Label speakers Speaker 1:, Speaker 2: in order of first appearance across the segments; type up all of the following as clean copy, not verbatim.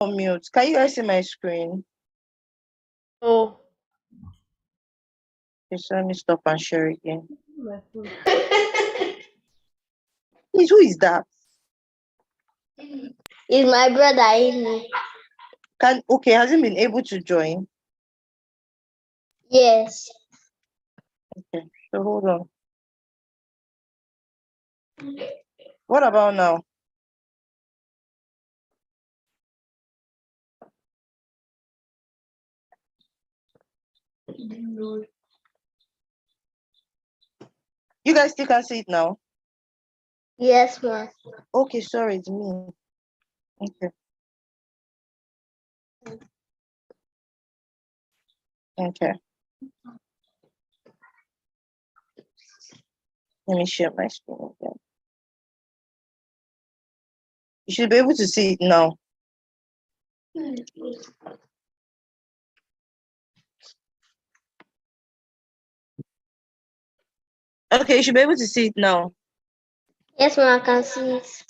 Speaker 1: on mute. Can you guys see my screen?
Speaker 2: Oh.
Speaker 1: Okay, so let me stop and share again.
Speaker 2: My phone.
Speaker 1: Please, who is that?
Speaker 3: It's my brother, Amy.
Speaker 1: Okay, has he been able to join?
Speaker 3: Yes.
Speaker 1: Okay, so hold on. What about now? You guys still can see it now?
Speaker 3: Yes, ma'am.
Speaker 1: Okay, sorry, it's me. Okay. Okay. Let me share my screen again. You should be able to see it now. Okay, you should be able to see it now.
Speaker 3: Yes, ma'am, I can see it.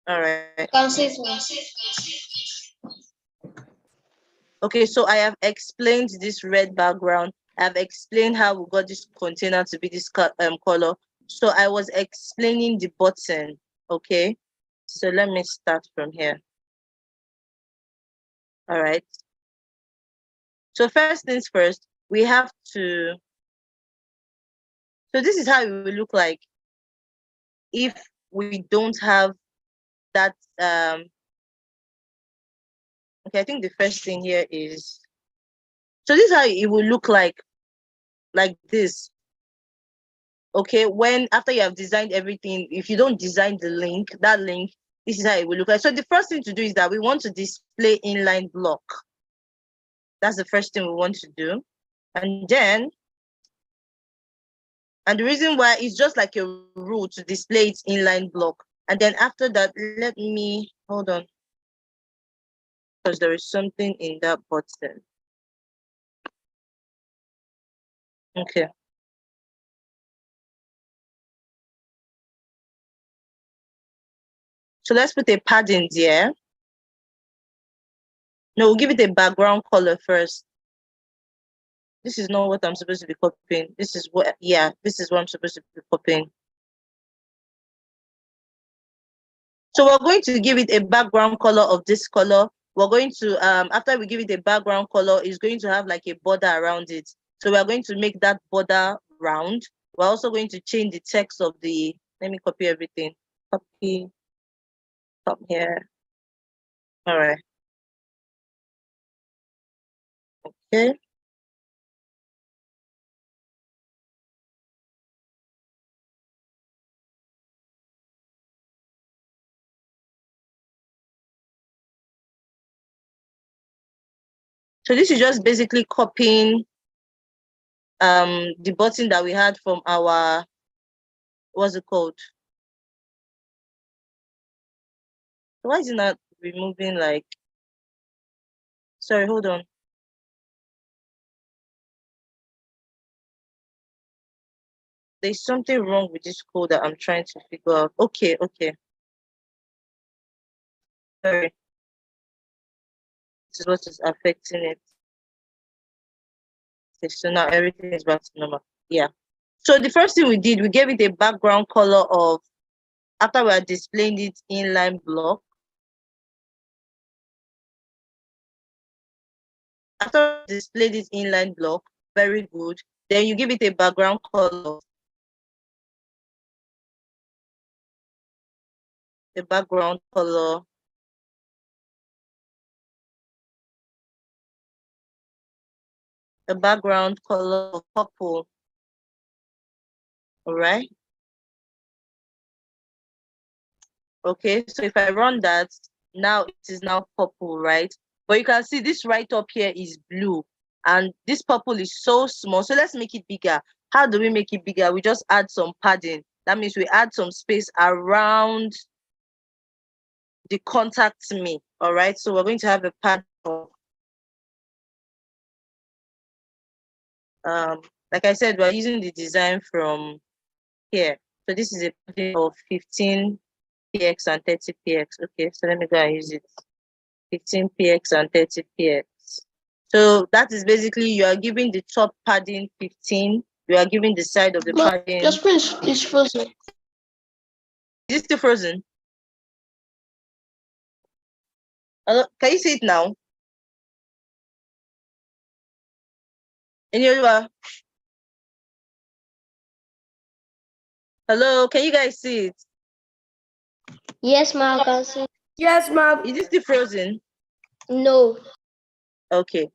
Speaker 1: All right.
Speaker 3: Can see it, ma'am.
Speaker 1: Okay, so I have explained this red background. I've explained how we got this container to be this color. So I was explaining the button. Okay, so let me start from here. All right. So first things first, we have to. So this is how it will look like if we don't have that. Okay, I think the first thing here is. So this is how it will look like this. Okay, when after you have designed everything, if you don't design the link, that link, this is how it will look like. So the first thing to do is that we want to display inline block. That's the first thing we want to do. And then, and the reason why it's just like a rule to display its inline block. And then after that, let me, hold on. Because there is something in that button. Okay. So let's put a padding there. No, we'll give it a background color first. This is not what I'm supposed to be copying. This is what, yeah, this is what I'm supposed to be copying. So we're going to give it a background color of this color. We're going to, after we give it a background color, it's going to have like a border around it. So we're going to make that border round. We're also going to change the text of the, let me copy everything. Copy, come here. All right. Okay. So this is just basically copying the button that we had from our, what's it called? Why is it not removing like, sorry, hold on. There's something wrong with this code that I'm trying to figure out. Okay, okay. Sorry. This is what is affecting it. Okay, so now everything is back to normal. Yeah. So the first thing we did, we gave it a background color of, after we are displaying it inline block. After we display this inline block, very good. Then you give it a background color. The background color. The background color of purple. All right. Okay, so if I run that, now it is now purple, right? But you can see this right up here is blue, and this purple is so small. So let's make it bigger. How do we make it bigger? We just add some padding. That means we add some space around the contact me. All right, so we're going to have a pad of, like I said, we're using the design from here. So this is a padding of 15 px and 30 px. Okay, so let me go and use it. 15px and 30px. So that is basically you are giving the top padding 15. You are giving the side of the padding.
Speaker 2: Your screen is frozen.
Speaker 1: Is it still frozen? Can you see it now? Hello, can you guys see it?
Speaker 3: Yes, ma, I can see.
Speaker 2: Yes, ma'am.
Speaker 1: Is it still frozen?
Speaker 3: No.
Speaker 1: Okay.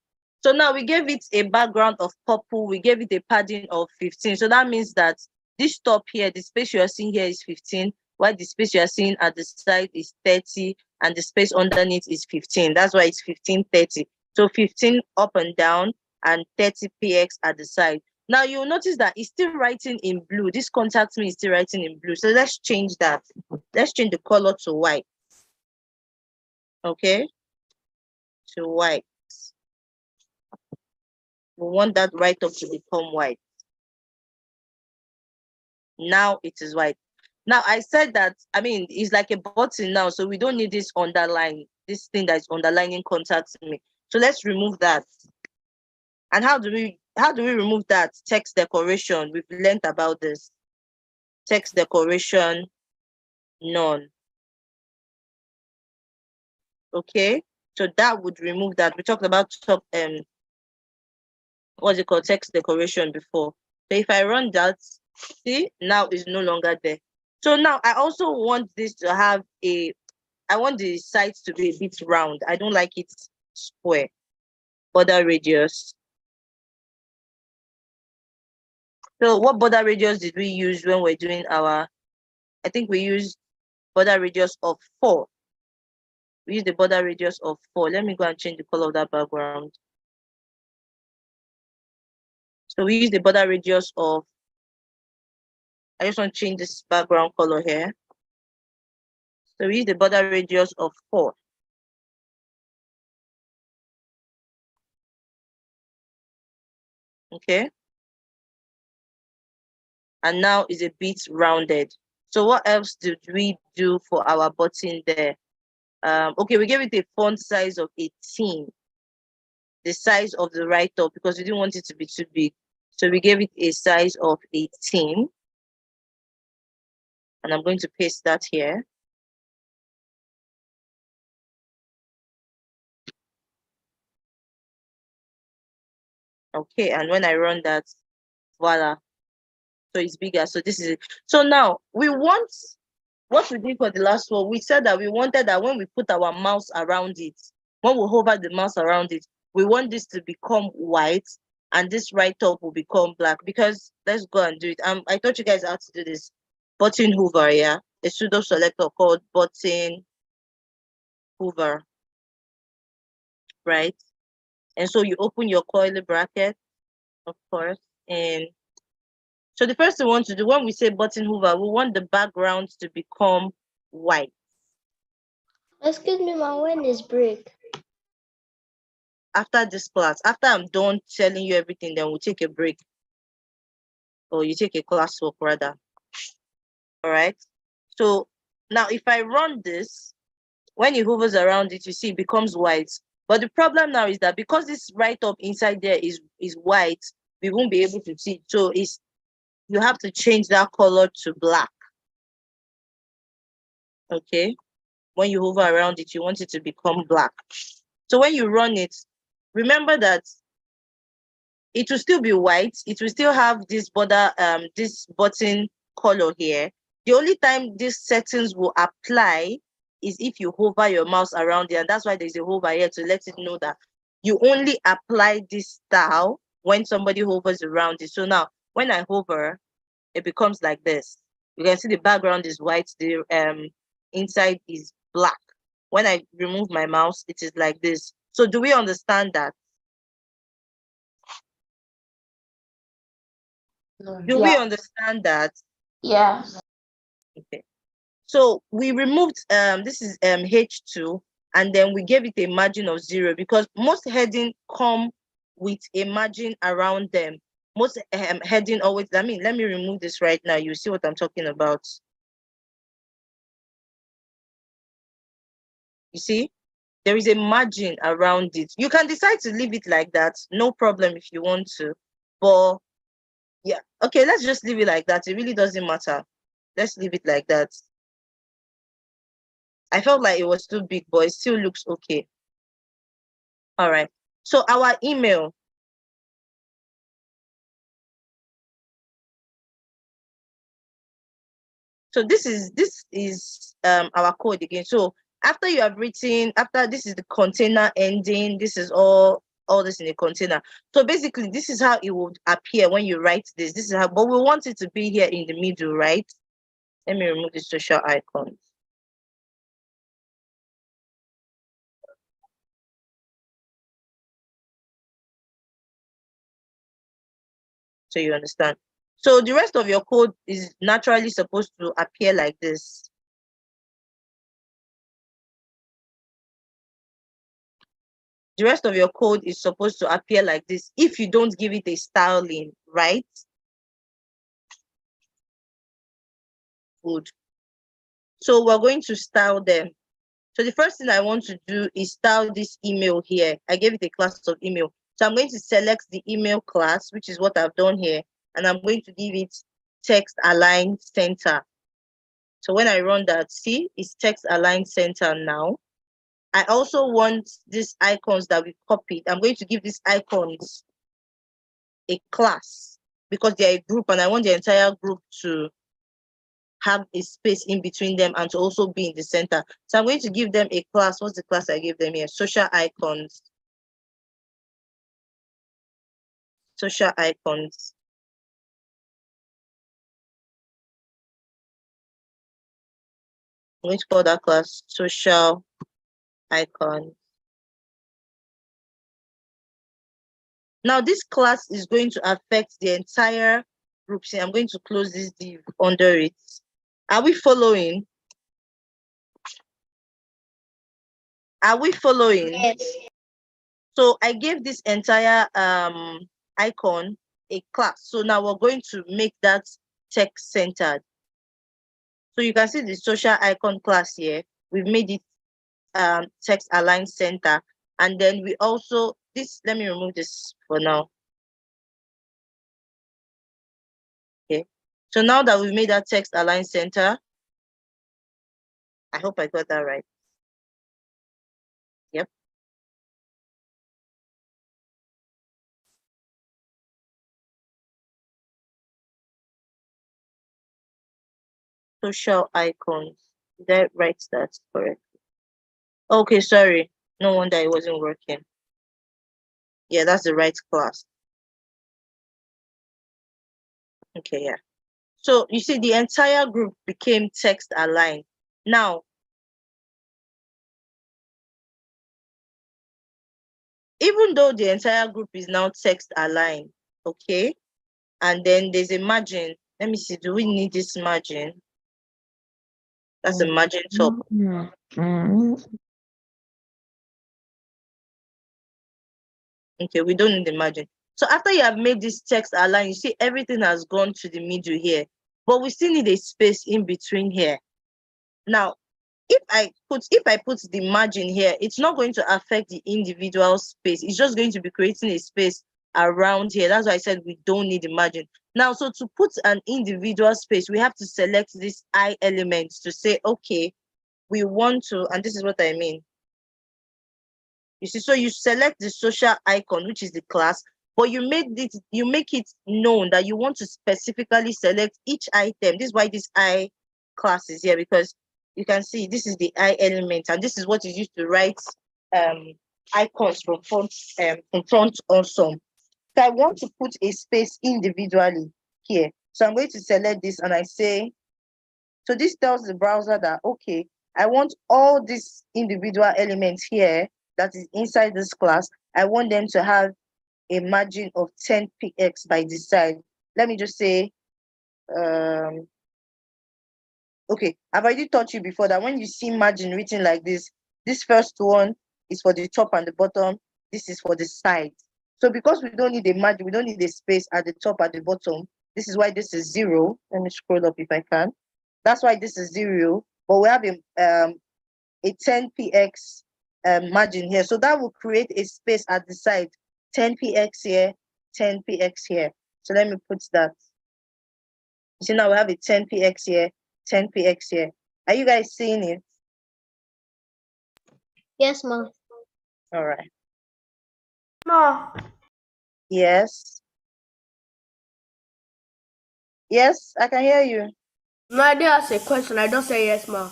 Speaker 1: So now we gave it a background of purple. We gave it a padding of 15. So that means that this top here, the space you are seeing here is 15, while the space you are seeing at the side is 30, and the space underneath is 15. That's why it's 1530. So 15 up and down and 30px at the side. Now you'll notice that it's still writing in blue. This contact me is still writing in blue. So let's change that. Let's change the color to white. Okay? To white. We want that right up to become white. Now it is white. Now I said that, it's like a button now, so we don't need this underline, this thing that is underlining contacts me. So let's remove that. And how do we remove that? Text decoration. We've learned about this. Text decoration, none. Okay, so that would remove that. We talked about what's it called, text decoration before. So if I run that, see, now it's no longer there. So now I also want this to have I want the sides to be a bit round. I don't like it square. Border radius. So what border radius did we use when we're doing I think we used border radius of 4. We use the border radius of 4. Let me go and change the color of that background. So we use the border radius of, I just want to change this background color here. So we use the border radius of 4. Okay. And now it's a bit rounded. So what else did we do for our button there? Okay, we gave it a font size of 18. The size of the write-up, because we didn't want it to be too big. So we gave it a size of 18. And I'm going to paste that here. Okay, and when I run that, voila. So it's bigger. So this is it. So now we want, what we did for the last one, we said that we wanted that when we put our mouse around it, when we hover the mouse around it, we want this to become white and this write-up will become black, because let's go and do it. I taught you guys how to do this. Button hoover, yeah. A pseudo selector called button hoover, right? And so you open your curly bracket, of course, and so the first thing we want to do when we say button hoover, we want the background to become white.
Speaker 3: Excuse me, ma, when is break?
Speaker 1: After this class, after I'm done telling you everything, then we'll take a break. Or you take a classwork rather. All right. So now if I run this, when it hovers around it, you see it becomes white. But the problem now is that because this write-up inside there is white, we won't be able to see it. So you have to change that color to black. Okay. When you hover around it, you want it to become black. So when you run it, remember that it will still be white. It will still have this border, this button color here. The only time these settings will apply is if you hover your mouse around it. And that's why there's a hover here to let it know that you only apply this style when somebody hovers around it. So now when I hover, it becomes like this. You can see the background is white, the inside is black. When I remove my mouse, it is like this. So do we understand that? Do we understand that?
Speaker 2: Yes.
Speaker 1: Okay. So we removed this is H2, and then we gave it a margin of 0 because most heading come with a margin around them. Most heading always, let me remove this right now. You see what I'm talking about. You see? there is a margin around it. You can decide to leave it like that, no problem if you want to. But yeah, okay, let's just leave it like that. It really doesn't matter. Let's leave it like that. I felt like it was too big, but it still looks okay. All right. So our email. So this is our code again. So after you have written, after this is the container ending, this is all this in a container. So basically, this is how it would appear when you write this. This is how, but we want it to be here in the middle, right? Let me remove the social icons. So you understand. So the rest of your code is naturally supposed to appear like this. The rest of your code is supposed to appear like this if you don't give it a styling, right? Good. So we're going to style them. So the first thing I want to do is style this email here. I gave it a class of email. So I'm going to select the email class, which is what I've done here. And I'm going to give it text align center. So when I run that, see, it's text align center now. I also want these icons that we copied. I'm going to give these icons a class because they're a group and I want the entire group to have a space in between them and to also be in the center. So I'm going to give them a class. What's the class I gave them here? Social icons. Social icons. I'm going to call that class social icons. Now this class is going to affect the entire group. See, I'm going to close this div under it. Are we following? Are we following?
Speaker 3: Yes.
Speaker 1: So I gave this entire icon a class. So now we're going to make that text centered. So you can see the social icon class here. We've made it text align center. And then we also, let me remove this for now. Okay. So now that we've made that text align center, I hope I got that right. Yep. Social icons. Did I write that correctly? Okay, sorry. No wonder it wasn't working. Yeah, that's the right class. Okay, yeah. So you see the entire group became text aligned. Now, even though the entire group is now text aligned, okay, and then there's a margin. Let me see, do we need this margin? That's a margin top. Okay, we don't need the margin. So after you have made this text align, you see everything has gone to the middle here, but we still need a space in between here. Now, if I put the margin here, it's not going to affect the individual space. It's just going to be creating a space around here. That's why I said we don't need the margin. Now, so to put an individual space, we have to select this I element to say, okay, we want to, and this is what I mean. You see, so you select the social icon, which is the class, but you make it known that you want to specifically select each item. This is why this I class is here, because you can see this is the I element, and this is what is used to write icons from front on some. So I want to put a space individually here. So I'm going to select this and I say, so this tells the browser that, okay, I want all these individual elements here that is inside this class. I want them to have a margin of 10 px by this side. Let me just say, okay, I've already taught you before that when you see margin written like this first one is for the top and the bottom. This is for the side. So because we don't need a margin, we don't need a space at the top, at the bottom. This is why this is 0. Let me scroll up if I can. That's why this is 0. But we have a 10 px margin here. So that will create a space at the side, 10px here, 10px here. So let me put that. You see, now we have a 10px here, 10px here. Are you guys seeing it?
Speaker 3: Yes, ma'am.
Speaker 1: All right.
Speaker 2: Ma.
Speaker 1: Yes. Yes, I can hear you.
Speaker 2: No, I didn't ask a question. I don't say yes, ma.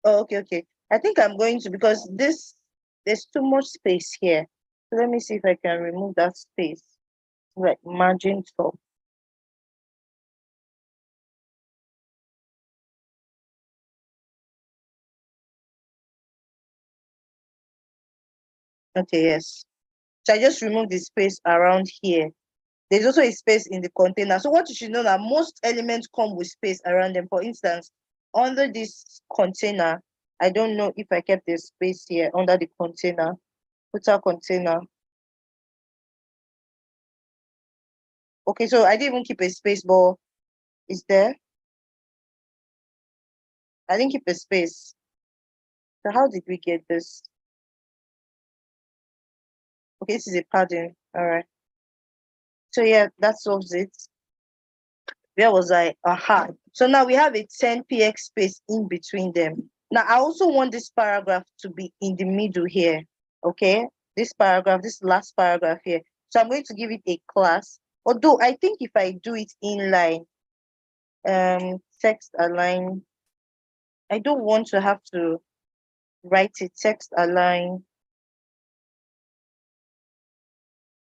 Speaker 1: Oh, okay. I think I'm going to, because there's too much space here. So let me see if I can remove that space. Right, margin top. Okay, yes. So I just removed the space around here. There's also a space in the container. So what you should know that most elements come with space around them. For instance, under this container, I don't know if I kept the space here under the container, footer container. Okay, so I didn't even keep a space, but is there? I didn't keep a space. So how did we get this? Okay, this is a padding. All right. So yeah, that solves it. Where was I? Aha. So now we have a 10px space in between them. Now I also want this paragraph to be in the middle here. Okay, this paragraph, this last paragraph here. So I'm going to give it a class. Although I think if I do it inline, text align, I don't want to have to write it text align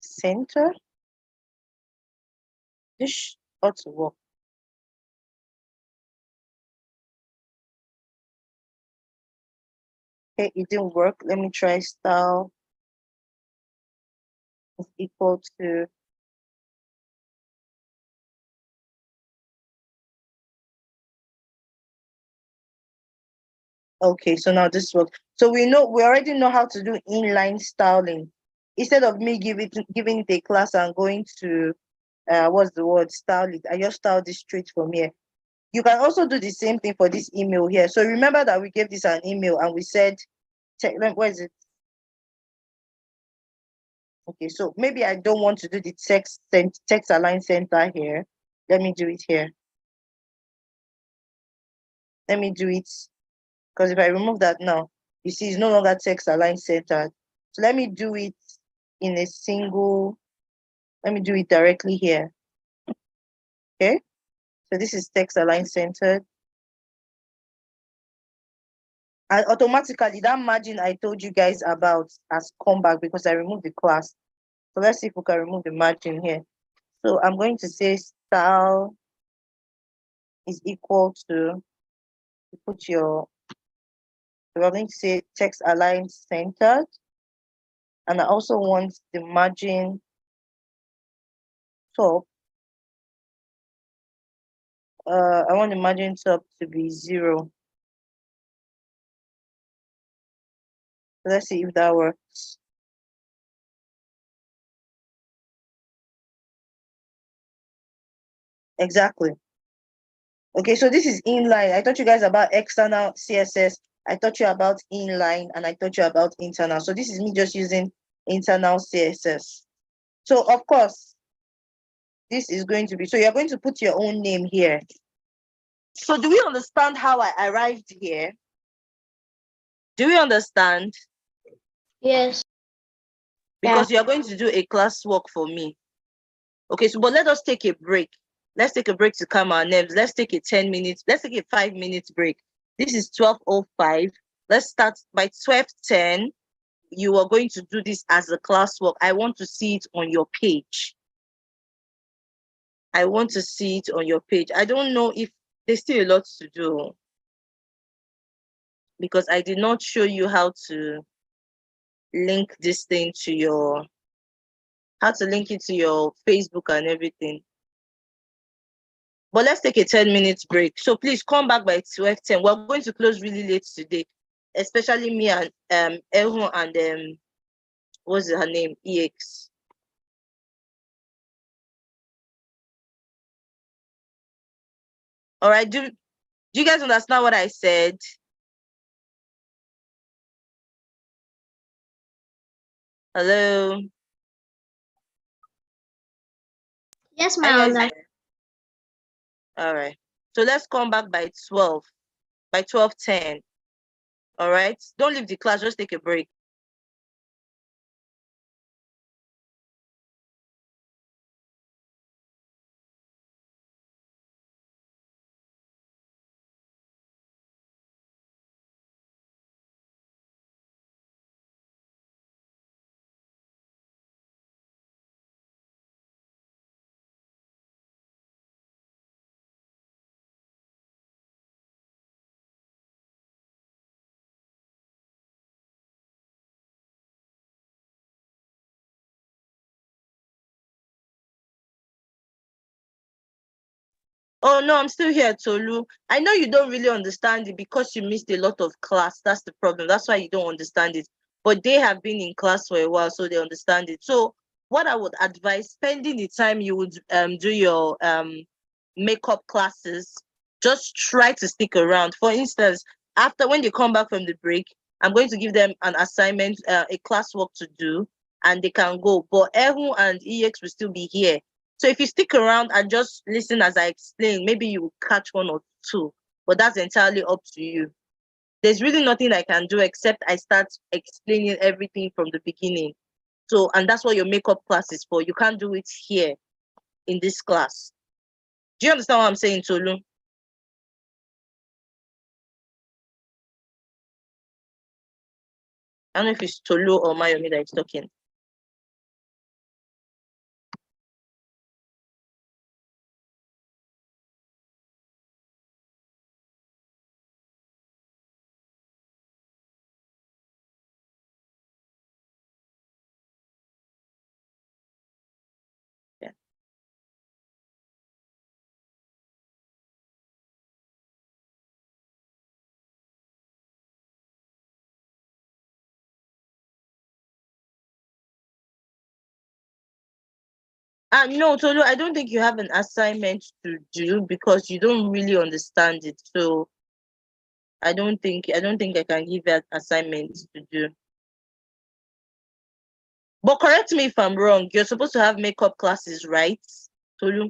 Speaker 1: center. This ought to work. Okay, it didn't work. Let me try style is equal to. Okay, so now this works. So we already know how to do inline styling. Instead of me giving it a class and going to what's the word, style it, I just style this straight from here. You can also do the same thing for this email here. So remember that we gave this an email and we said, where is it? Okay, so maybe I don't want to do the text align center here. Let me do it here. Let me do it, because if I remove that now, you see it's no longer text align centered. So let me do it in a single, let me do it directly here. Okay, so this is text align centered. And automatically that margin I told you guys about has come back because I removed the class. So let's see if we can remove the margin here. So I'm going to say style is equal to, put your, so we're going to say text align centered. And I also want the margin top. I want the margin top to be 0. Let's see if that works. Exactly. Okay, so this is inline. I taught you guys about external CSS. I taught you about inline, and I taught you about internal. So this is me just using internal CSS. So of course, this is going to be, so you're going to put your own name here. So do we understand how I arrived here? Do we understand?
Speaker 3: Yes.
Speaker 1: Because you're going to do a classwork for me. Okay, so but let us take a break. Let's take a break to calm our nerves. Let's take a 10 minutes. Let's take a 5 minutes break. This is 12:05. Let's start by 12:10. You are going to do this as a classwork. I want to see it on your page. I want to see it on your page. I don't know if there's still a lot to do because I did not show you how to link this thing to your, how to link it to your Facebook and everything. But let's take a 10 minutes break. So please come back by 12:10. We're going to close really late today, especially me and Elhun and what's her name? EX. All right. Do you guys understand what I said? Hello.
Speaker 3: Yes,
Speaker 1: Are you
Speaker 3: ma'am.
Speaker 1: guys there? All right. So let's come back by 12, by 12:10. All right. Don't leave the class. Just take a break. Oh no, I'm still here, Tolu. I know you don't really understand it because you missed a lot of class. That's the problem. That's why you don't understand it. But they have been in class for a while, so they understand it. So what I would advise, spending the time you would do your makeup classes, just try to stick around. For instance, after when they come back from the break, I'm going to give them an assignment, a classwork to do, and they can go. But Ehun and EX will still be here. So if you stick around and just listen as I explain, maybe you will catch one or two, but that's entirely up to you. There's really nothing I can do except I start explaining everything from the beginning. So, and that's what your makeup class is for. You can't do it here in this class. Do you understand what I'm saying, Tolu? I don't know if it's Tolu or Mayomi that is talking. Yeah. No, Tolu, I don't think you have an assignment to do because you don't really understand it. So I don't think I can give you an assignment to do. But correct me if I'm wrong. You're supposed to have makeup classes, right, Tolu?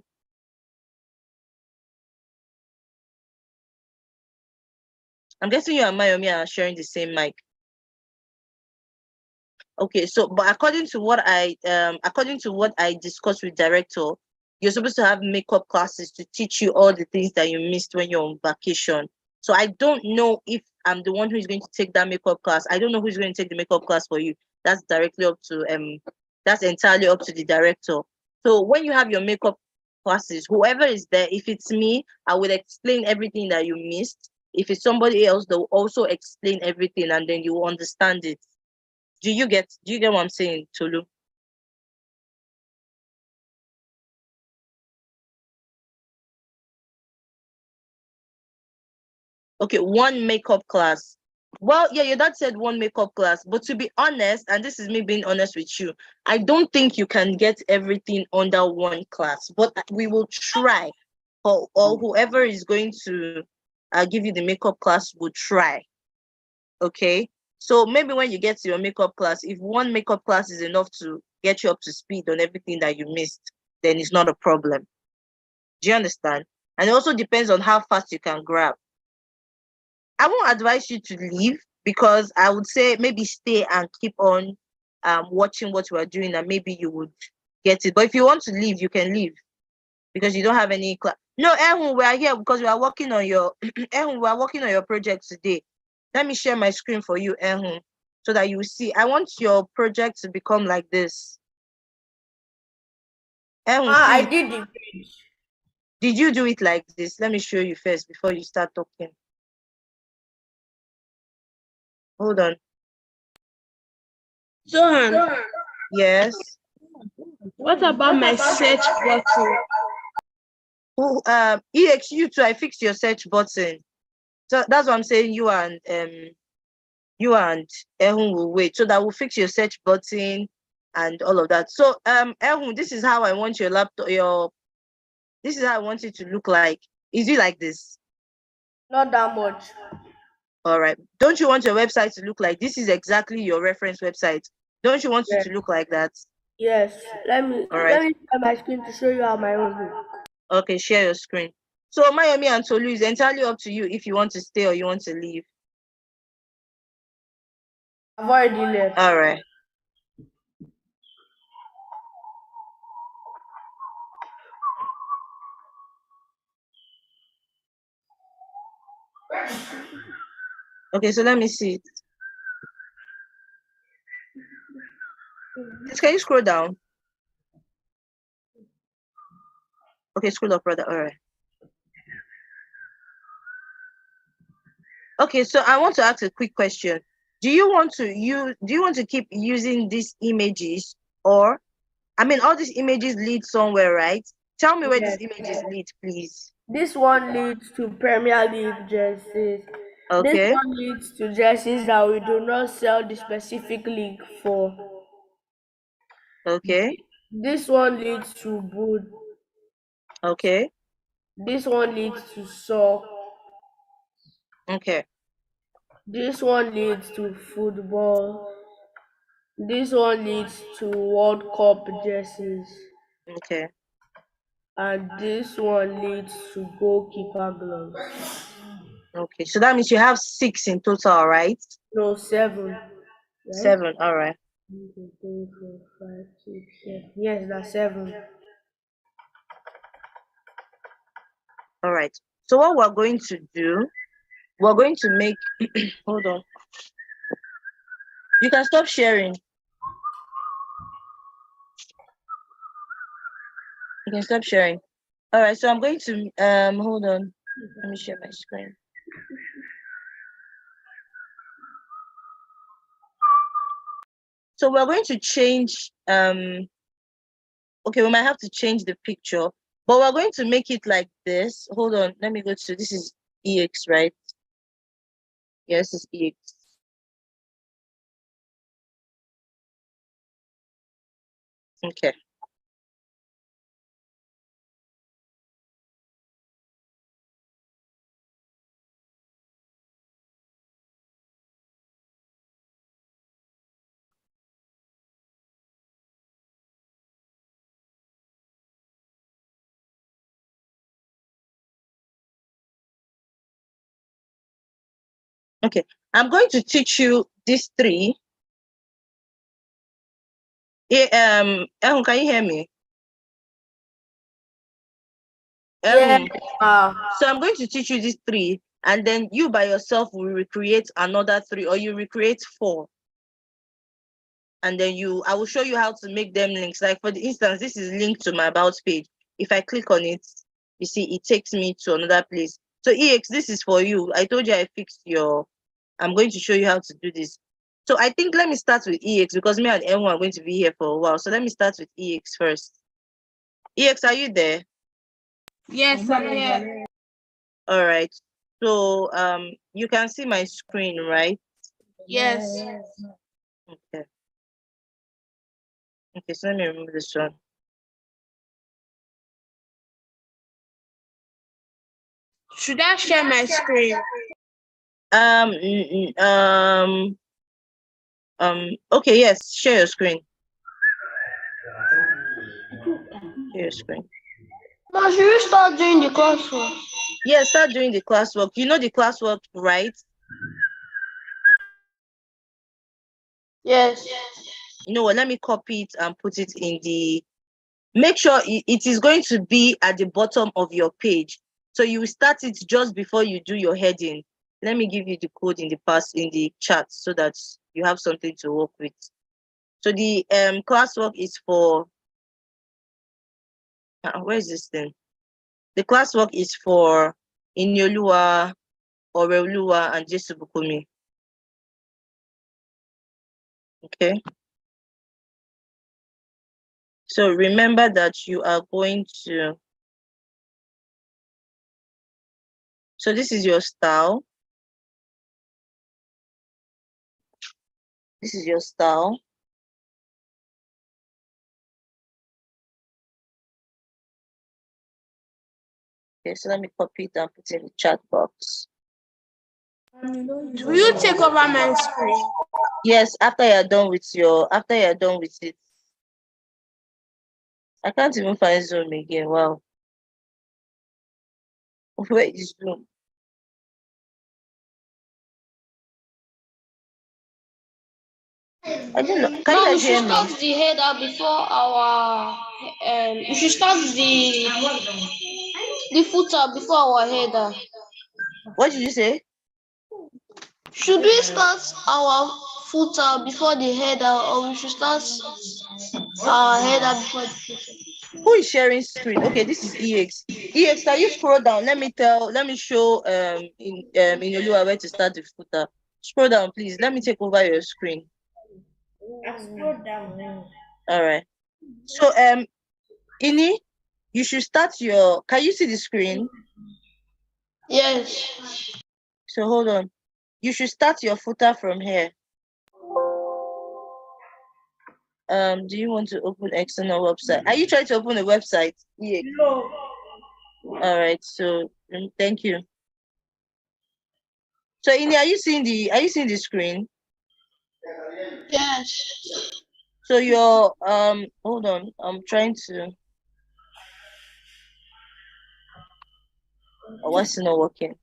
Speaker 1: I'm guessing you and Mayomi are sharing the same mic. Okay, so but according to what I discussed with director, you're supposed to have makeup classes to teach you all the things that you missed when you're on vacation. So I don't know if I'm the one who's going to take that makeup class. I don't know who's going to take the makeup class for you. That's directly up to that's entirely up to the director. So when you have your makeup classes, whoever is there, if it's me, I will explain everything that you missed. If it's somebody else, they'll also explain everything and then you will understand it. Do you get what I'm saying, Tolu? Okay, one makeup class. Well, yeah, your dad said one makeup class, but to be honest, and this is me being honest with you, I don't think you can get everything under one class, but we will try. Or whoever is going to give you the makeup class will try. Okay, so maybe when you get to your makeup class, if one makeup class is enough to get you up to speed on everything that you missed, then it's not a problem. Do you understand? And it also depends on how fast you can grab. I won't advise you to leave because I would say maybe stay and keep on watching what we are doing and maybe you would get it. But if you want to leave, you can leave because you don't have any class. No, Ehun, we are here because we are working on your Ehun, we are working on your project today. Let me share my screen for you, Ehun, so that you will see. I want your project to become like this. Ehun,
Speaker 2: I
Speaker 1: see,
Speaker 2: did the bridge.
Speaker 1: did you do it like this? Let me show you first before you start talking. Hold on.
Speaker 2: Zohan,
Speaker 1: Yes.
Speaker 2: what about my search button?
Speaker 1: Oh, EX, you too. I fixed your search button. So that's what I'm saying. You and Ehun will wait. So that will fix your search button and all of that. So Ehun, this is how I want your laptop. This is how I want it to look like. Is it like this?
Speaker 2: Not that much.
Speaker 1: All right. Don't you want your website to look like this? Is exactly your reference website. Don't you want it
Speaker 2: Yes.
Speaker 1: to look like that?
Speaker 2: Yes. Let me
Speaker 1: All right.
Speaker 2: share my screen to show you how my own look.
Speaker 1: Okay, share your screen. So Mayomi and Tolu, is entirely up to you if you want to stay or you want to leave.
Speaker 2: I've already left.
Speaker 1: All right. Okay, so let me see it. Can you scroll down? Okay, scroll up, brother. All right. Okay, so I want to ask a quick question. Do you want to keep using these images, or I mean all these images lead somewhere, right? Tell me where
Speaker 2: Yes.
Speaker 1: these images lead, please.
Speaker 2: This one leads to Premier League jerseys. This
Speaker 1: Okay.
Speaker 2: one leads to jerseys that we do not sell the specific league for.
Speaker 1: Okay.
Speaker 2: This one leads to boot.
Speaker 1: Okay.
Speaker 2: This one leads to sock.
Speaker 1: Okay.
Speaker 2: This one leads to football. This one leads to World Cup jerseys.
Speaker 1: Okay.
Speaker 2: And this one leads to goalkeeper gloves.
Speaker 1: Okay. So that means you have 6 in total, right?
Speaker 2: No, 7. Right?
Speaker 1: 7. All right.
Speaker 2: 1, 2, 3, 4, 5, 6, 7. Yes, that's 7.
Speaker 1: All right. So what we're going to do, we're going to make hold on. You can stop sharing. You can stop sharing. All right, so I'm going to hold on. Let me share my screen. So we're going to change okay, we might have to change the picture, but we're going to make it like this. Hold on, let me go to this is EX, right? Yes, it's EX. Okay. Okay, I'm going to teach you these 3. Can you hear me?
Speaker 2: Yeah.
Speaker 1: So I'm going to teach you these 3, and then you by yourself will recreate another 3, or you recreate 4. And then I will show you how to make them links. Like for the instance, this is linked to my about page. If I click on it, you see it takes me to another place. So EX, this is for you. I told you I fixed I'm going to show you how to do this. So I think let me start with EX because me and M1 are going to be here for a while. So let me start with EX first. EX, are you there?
Speaker 2: Yes, I'm here.
Speaker 1: All right. So you can see my screen, right?
Speaker 2: Yes.
Speaker 1: Okay. Okay, so let me remove this one.
Speaker 2: Should I share my screen?
Speaker 1: Okay, yes, share your screen. Share your screen.
Speaker 3: Now, should you start doing the classwork?
Speaker 1: Yeah, start doing the classwork. You know the classwork, right?
Speaker 3: Yes.
Speaker 1: You know what? Let me copy it and put it in the. Make sure it is going to be at the bottom of your page. So you start it just before you do your heading. Let me give you the code in the chat so that you have something to work with. So the classwork is for. Where is this thing? The classwork is for Inyolua, Oreolua, and Jesu Bukumi. Okay. So remember that you are going to. So this is your style. This is your style. Okay, so let me copy it and put it in the chat box.
Speaker 2: Will you take over my screen?
Speaker 1: Yes, after you're done with it. I can't even find Zoom again. Wow. Where is Zoom? I don't know. Can you
Speaker 3: Now we
Speaker 1: guys
Speaker 3: should
Speaker 1: hear me?
Speaker 3: start the header before our we should start the footer before our header.
Speaker 1: What did you say?
Speaker 3: Should we start our footer before the header, or we should start our header before the footer?
Speaker 1: Who is sharing screen? Okay, this is EX. EX, can you scroll down? Let me show in Olua where to start the footer. Scroll down, please. Let me take over your screen.
Speaker 2: I scroll down.
Speaker 1: All right. So Ini, you should start your. Can you see the screen?
Speaker 3: Yes.
Speaker 1: So hold on. You should start your footer from here. Do you want to open external website? Are you trying to open a website? Yeah.
Speaker 2: No.
Speaker 1: All right. So thank you. So Ini, are you seeing the screen?
Speaker 3: Yes.
Speaker 1: So your hold on. I'm trying to. Oh, why is it not working?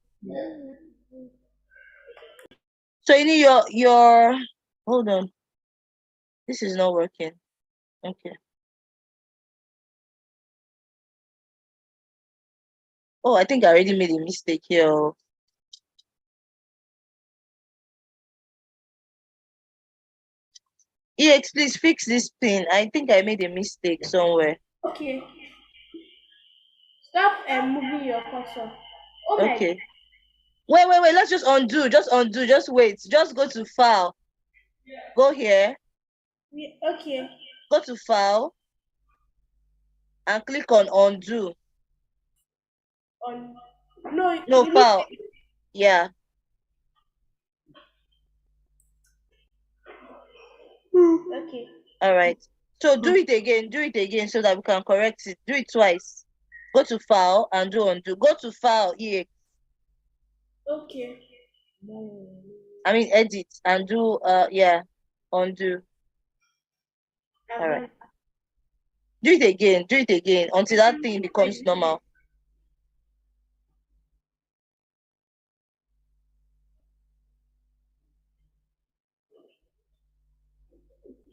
Speaker 1: So Ini, your hold on. This is not working. Okay. Oh, I think I already made a mistake here. EX, please fix this pin. I think I made a mistake somewhere.
Speaker 2: Okay. Stop moving your cursor. Oh
Speaker 1: Okay. Wait. Let's just undo. Just undo. Just wait. Just go to file. Go here.
Speaker 2: Okay.
Speaker 1: Go to file and click on undo. No file. Yeah.
Speaker 2: Okay.
Speaker 1: All right. So do it again. Do it again so that we can correct it. Do it twice. Go to file and do undo. Go to file EX.
Speaker 2: Okay.
Speaker 1: I mean edit and do yeah undo. All right. Do it again. Do it again until that thing becomes normal.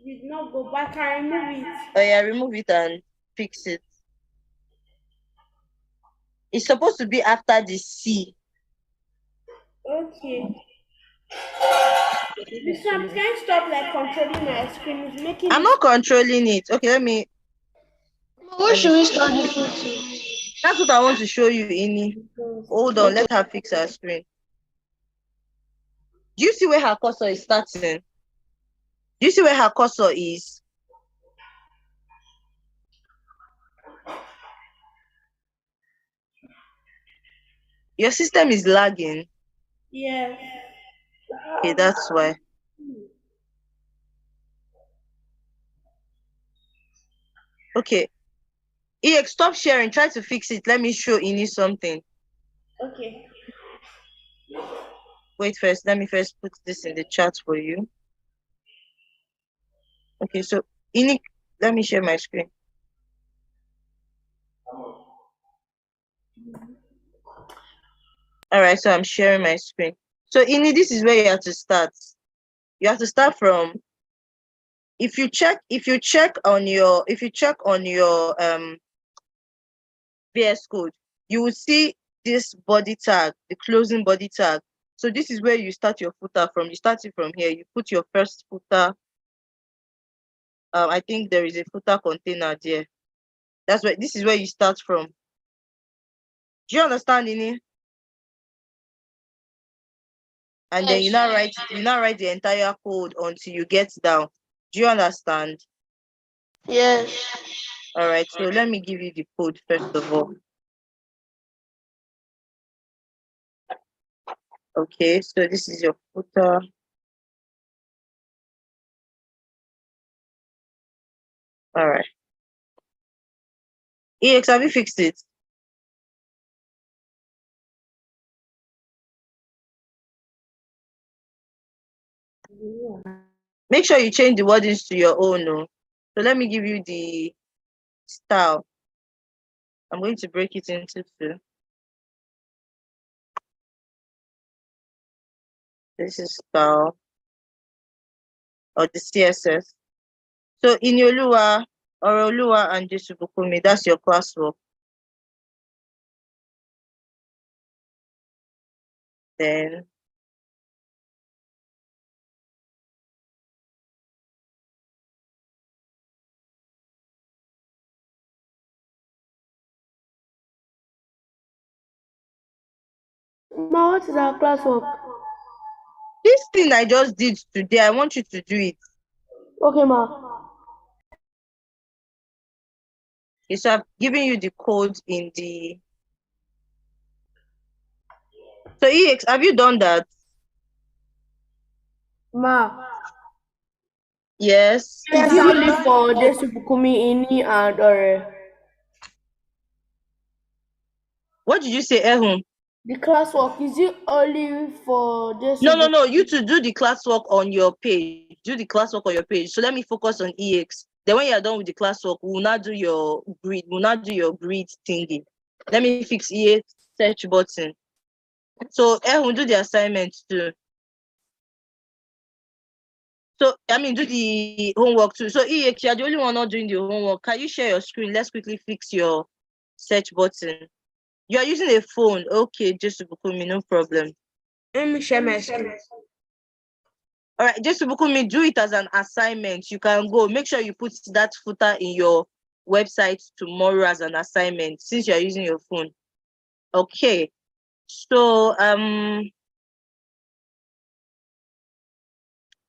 Speaker 2: Did not go back. I remove it.
Speaker 1: Oh yeah, remove it and fix it. It's supposed to be after the C.
Speaker 2: Okay. This one, can you stop like controlling my screen? It's making
Speaker 1: I'm not controlling it. Okay, let me.
Speaker 3: Where should we start the footer?
Speaker 1: That's what I want to show you, Ini. Hold on, let her fix her screen. Do you see where her cursor is starting? Do you see where her cursor is? Your system is lagging.
Speaker 2: Yes.
Speaker 1: Okay, that's why. Okay. EX, stop sharing. Try to fix it. Let me show Ini something.
Speaker 2: Okay.
Speaker 1: Wait first. Let me first put this in the chat for you. Okay, so Ini, let me share my screen. All right, so I'm sharing my screen. So Ini, this is where you have to start. You have to start from. If you check on your VS Code, you will see this body tag, the closing body tag. So this is where you start your footer from. You start it from here. You put your first footer. I think there is a footer container there. This is where you start from. Do you understand, Ini? And then you now write the entire code until you get down. Do you understand?
Speaker 3: Yes.
Speaker 1: All right, so let me give you the code first of all. Okay, so this is your footer. All right. EX, have you fixed it? Make sure you change the wordings to your own. No? So let me give you the style. I'm going to break it into two. This is style or the CSS. So Inyolua, Orolua, and Jesubukumi, that's your classwork. Then
Speaker 2: Ma, what is our classwork?
Speaker 1: this thing I just did today, I want you to do it.
Speaker 2: Okay, ma.
Speaker 1: Okay, so I've given you the code in the. So EX, have you done that?
Speaker 2: Ma.
Speaker 1: Yes.
Speaker 2: Is it only for Jesubukumi, Ini, and Ore?
Speaker 1: What did you say, Ehun?
Speaker 2: The classwork, is it only for Jesubukumi?
Speaker 1: No. You to do the classwork on your page. Do the classwork on your page. So let me focus on EX. Then when you're done with the classwork, we'll not do your grid. We'll not do your grid thingy. Let me fix EX search button. So Ehun, do the assignment too. So I mean, do the homework too. So EX, you're the only one not doing the homework. Can you share your screen? Let's quickly fix your search button. You are using a phone. Okay, just to book me, no problem.
Speaker 2: Let me share my screen.
Speaker 1: All right, just to book me, do it as an assignment. You can go. Make sure you put that footer in your website tomorrow as an assignment since you are using your phone. Okay. So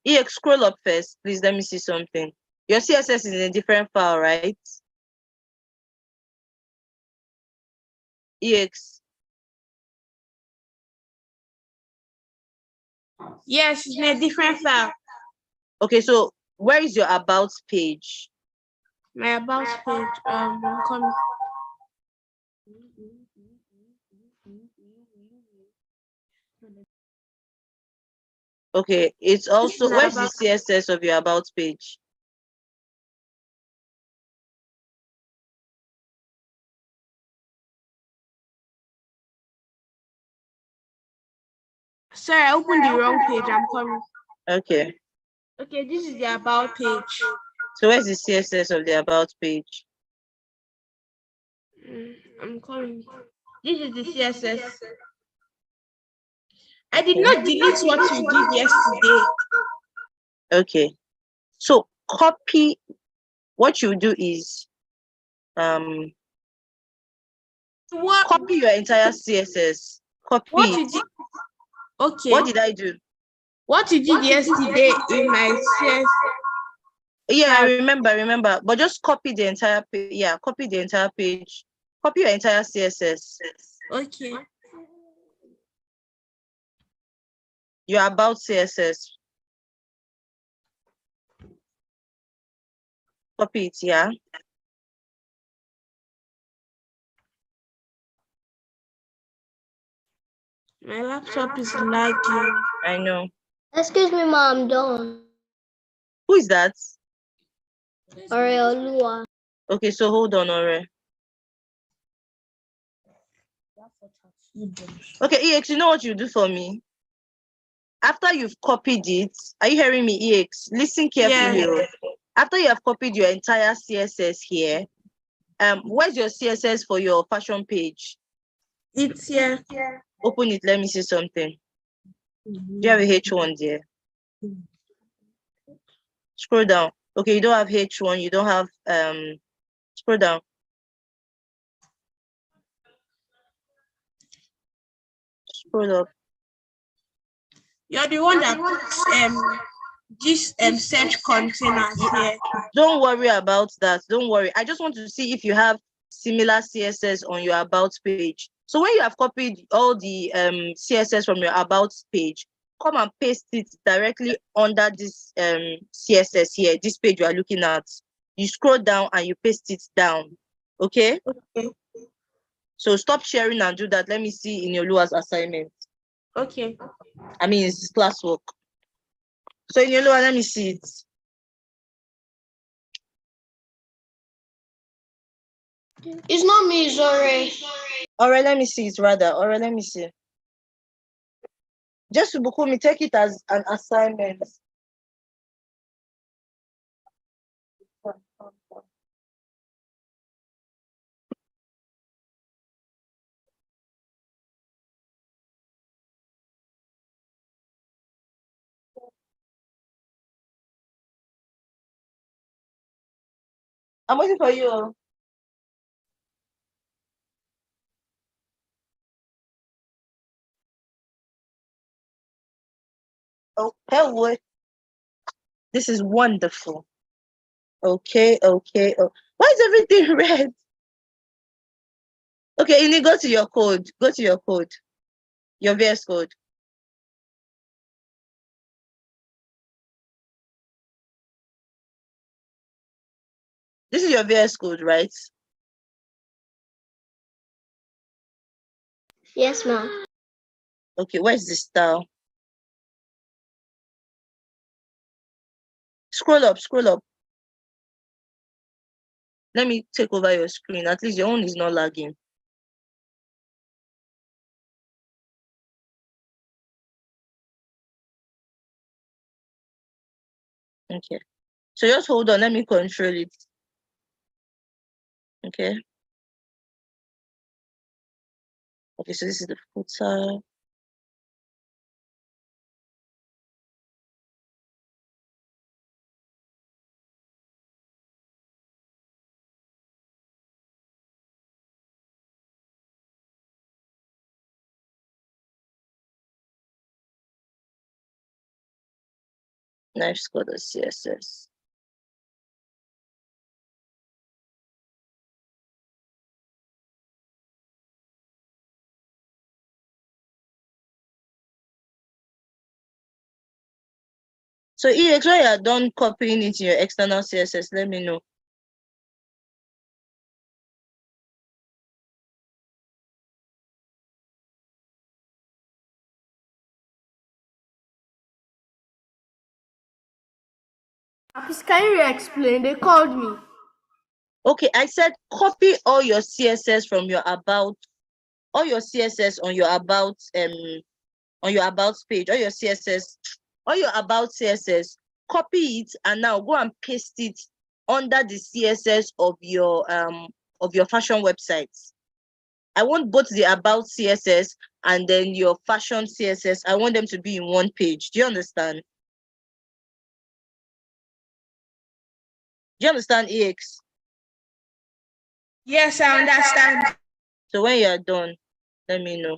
Speaker 1: EX, scroll up first, please. Let me see something. Your CSS is in a different file, right? EX.
Speaker 2: Yes, it's in a different file.
Speaker 1: Okay, so where is your about page?
Speaker 2: My about page, I'm coming.
Speaker 1: Okay, it's also,
Speaker 2: is
Speaker 1: where's the
Speaker 2: about-
Speaker 1: CSS of your about page?
Speaker 2: Sorry, I opened the wrong page. I'm coming.
Speaker 1: Okay.
Speaker 2: Okay, this is the about page.
Speaker 1: So where's the CSS of the about page?
Speaker 2: I'm coming. This is the CSS. I did not delete what you did yesterday.
Speaker 1: Okay. So copy, what you do is
Speaker 2: What?
Speaker 1: copy your entire CSS. Copy
Speaker 2: What
Speaker 1: it.
Speaker 2: you did? Okay.
Speaker 1: What did I do?
Speaker 2: What you did yesterday in my CS?
Speaker 1: Yeah, I remember. But just copy the entire page. Yeah, copy the entire page. Copy your entire CSS.
Speaker 2: Okay.
Speaker 1: You're about CSS. Copy it, yeah.
Speaker 2: My laptop is lagging.
Speaker 1: I know.
Speaker 3: Excuse me, ma, I'm done.
Speaker 1: Who is that?
Speaker 3: Oreolua.
Speaker 1: Okay, so hold on, Ore. Okay, EX, you know what you do for me? After you've copied it, are you hearing me, EX? Listen carefully.
Speaker 2: Yeah.
Speaker 1: After you have copied your entire CSS here, where's your CSS for your fashion page?
Speaker 2: It's here.
Speaker 1: Open it, let me see something. Do you have a H1 there? Scroll down. Okay, you don't have H1, you don't have scroll down. Scroll up.
Speaker 2: You're the one that puts this search container here.
Speaker 1: Don't worry about that. Don't worry. I just want to see if you have similar CSS on your about page. So when you have copied all the CSS from your about page, come and paste it directly under this CSS here, this page you are looking at. You scroll down and you paste it down. Okay?
Speaker 2: Okay.
Speaker 1: So stop sharing and do that. Let me see in your Lua's assignment.
Speaker 2: Okay.
Speaker 1: I mean, it's classwork. So in yellow, let me see it.
Speaker 3: It's not me, it's Ore.
Speaker 1: Alright, let me see it rather. Alright, let me see. Just Bukumi, take it as an assignment. I'm waiting for you. Oh, hello. This is wonderful. Okay. Oh, why is everything red? Okay, you need go to your code. Go to your code. Your VS code. This is your VS code, right?
Speaker 3: Yes, ma'am.
Speaker 1: Okay, where's the style? Scroll up. Let me take over your screen. At least your own is not lagging. Okay. So just hold on. Let me control it. Okay. Okay, so this is the footer. Nice color CSS. So EX, when you are done copying it in your external CSS, let me know.
Speaker 2: Please, can you explain? They called me.
Speaker 1: Okay, I said copy all your CSS from your about, all your CSS on your about page, all your CSS, all your about CSS, copy it and now go and paste it under the CSS of your fashion websites. I want both the about CSS and then your fashion CSS. I want them to be in one page. Do you understand? Do you understand, EX?
Speaker 4: Yes, I understand.
Speaker 1: So when you're done, let me know.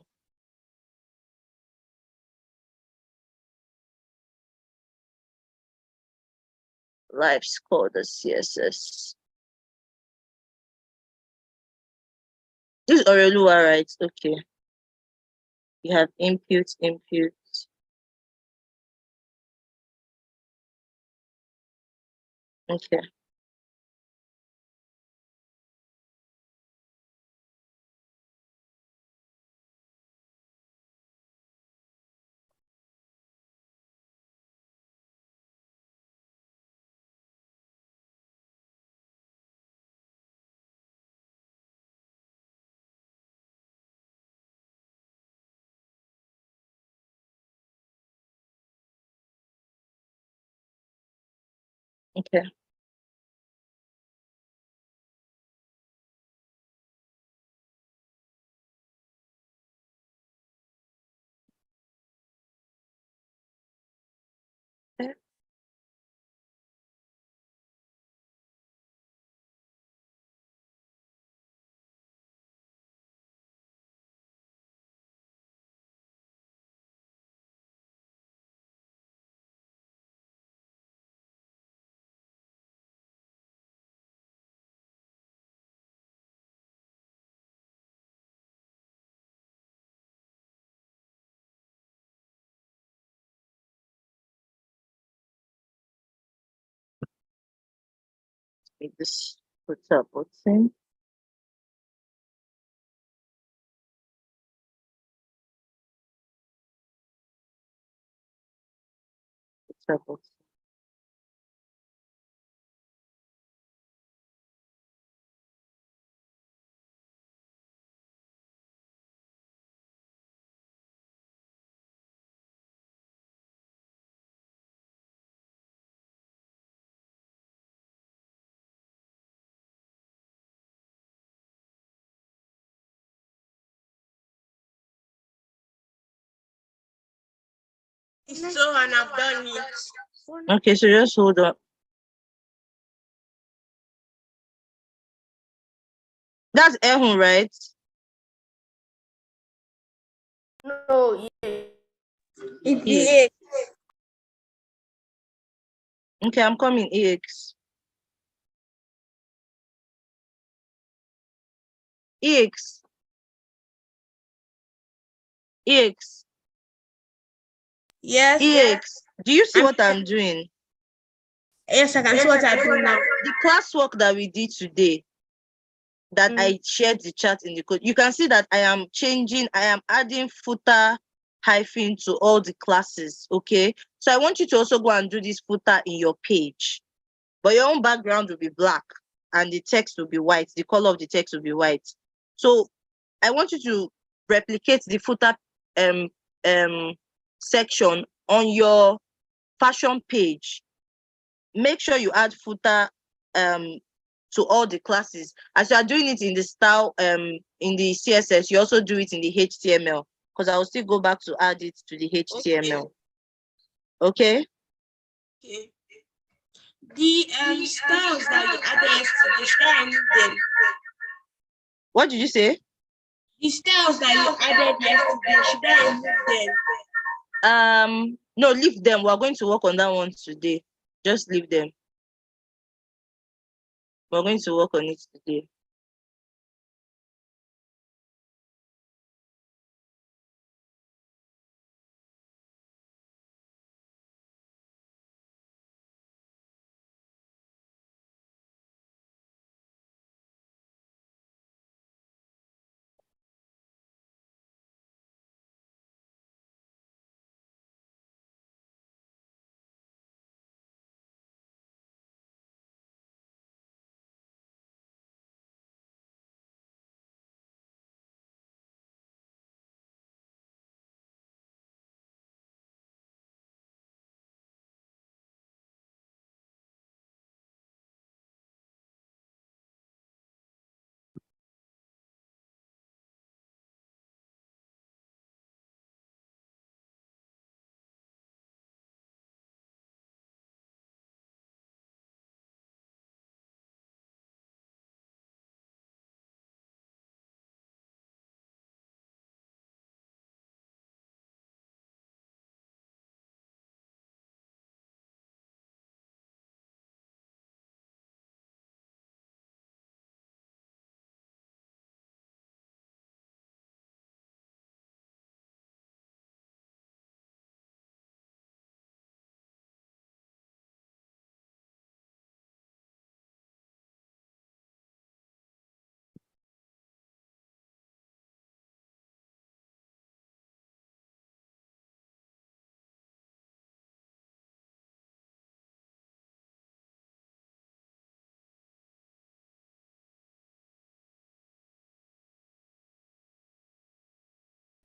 Speaker 1: Lives called the CSS. This is Orelua, right? Okay. You have input. Okay. Okay. Make this put up button. type of.
Speaker 2: So, and I've done it.
Speaker 1: Okay, so just hold on. That's Ehun, right?
Speaker 2: No, it's
Speaker 1: EX. Okay, I'm coming. EX. EX. EX.
Speaker 2: Yes.
Speaker 1: EX. Do you see what I'm doing?
Speaker 2: Yes, I can see what I'm doing now.
Speaker 1: The classwork that we did today, that I shared the chat in the code, you can see that I am adding footer hyphen to all the classes. Okay, so I want you to also go and do this footer in your page, but your own background will be black and the text will be white. The color of the text will be white. So I want you to replicate the footer section on your fashion page. Make sure you add footer to all the classes. As you are doing it in the style in the CSS, you also do it in the HTML, because I will still go back to add it to the HTML. Okay?
Speaker 2: Okay. The styles that you added yesterday, should I remove them?
Speaker 1: What did you say?
Speaker 2: The styles that you added yesterday, should I remove them?
Speaker 1: No, leave them. We're going to work on that one today. Just leave them. We're going to work on it today.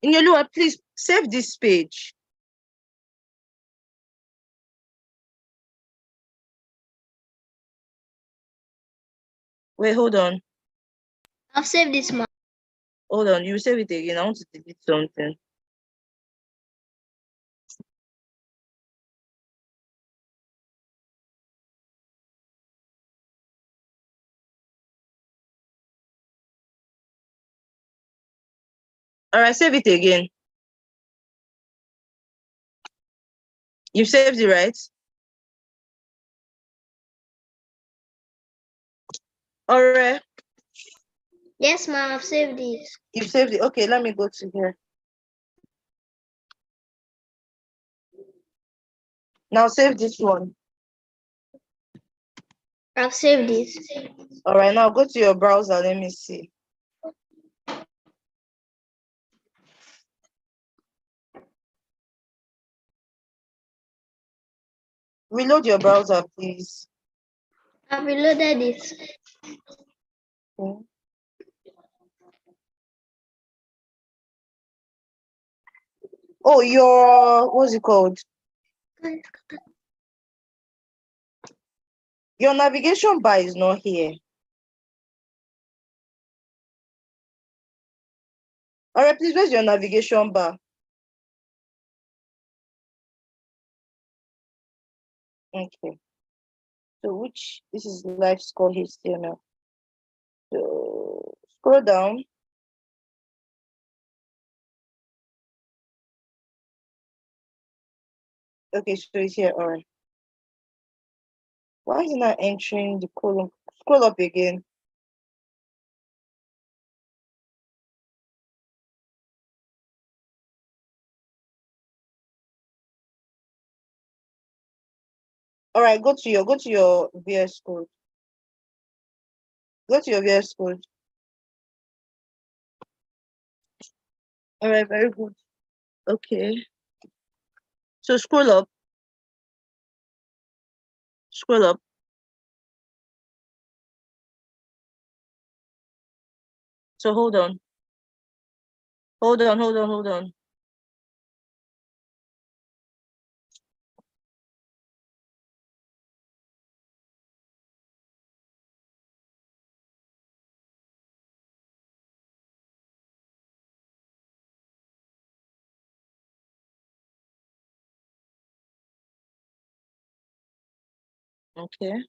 Speaker 1: Inyolua, please save this page. Wait, hold on.
Speaker 3: I've saved this one.
Speaker 1: Hold on. You save it again. I want to delete something. All right, save it again. You saved it, right? All right.
Speaker 3: Yes, ma'am, I've saved it.
Speaker 1: You saved it. Okay, let me go to here. Now save this one.
Speaker 3: I've saved it.
Speaker 1: All right, now go to your browser. Let me see. Reload your browser, please.
Speaker 3: I've reloaded it.
Speaker 1: Okay. Oh, what's it called? Your navigation bar is not here. All right, please, where's your navigation bar? Okay. So this is live score HTML. So scroll down. Okay, so it's here. All right. Why is it not entering the column? Scroll up again. All right, go to your VS Code. Go to your VS Code. All right, very good. Okay. So scroll up. Scroll up. So hold on. Hold on. Okay.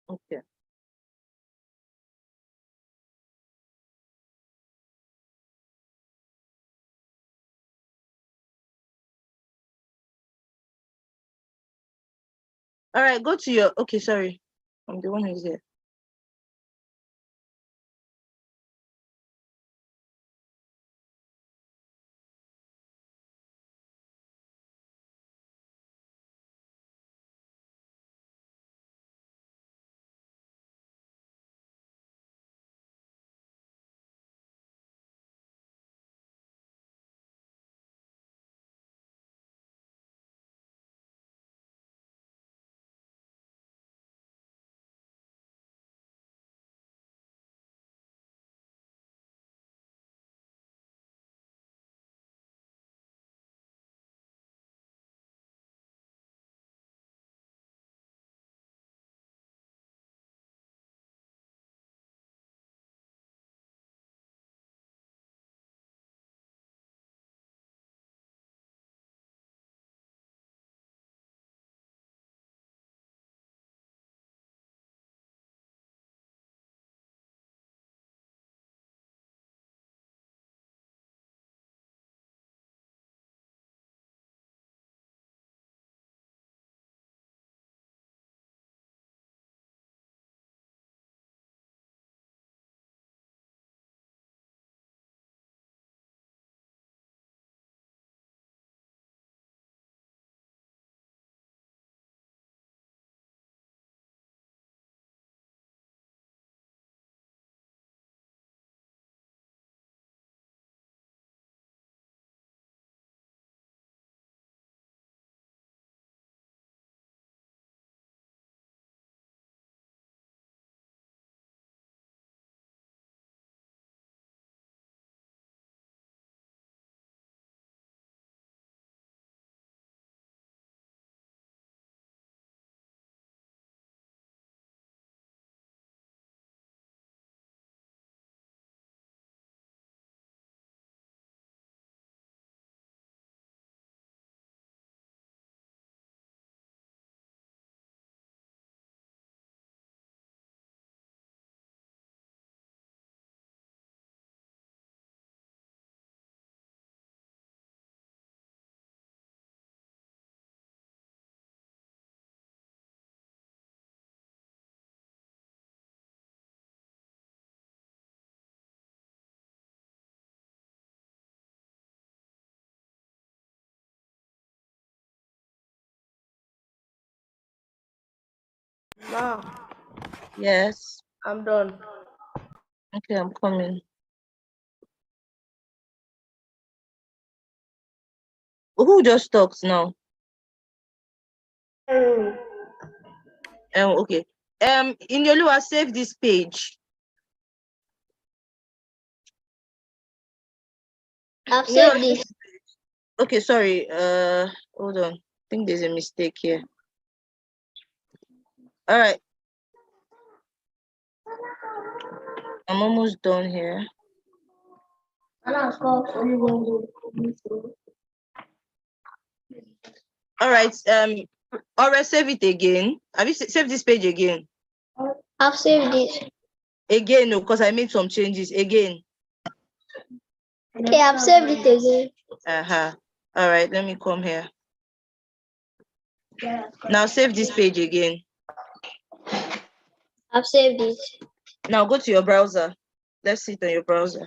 Speaker 1: Okay. All right, go to your okay, sorry. I'm the one who's here.
Speaker 2: Ma,
Speaker 1: Yes.
Speaker 2: I'm done.
Speaker 1: Okay, I'm coming. Who just talks now? Okay. Inyoluwa, save this page.
Speaker 3: I've
Speaker 1: Inyoluwa,
Speaker 3: saved it.
Speaker 1: okay, sorry. Hold on. I think there's a mistake here. All right. I'm almost done here. All right. Alright, save it again. Have you saved this page again?
Speaker 3: I've saved it.
Speaker 1: Again, no, because I made some changes. Again.
Speaker 3: Okay, I've saved it again.
Speaker 1: All right, let me come here. Now save this page again.
Speaker 3: I've saved it.
Speaker 1: Now go to your browser. Let's see it on your browser.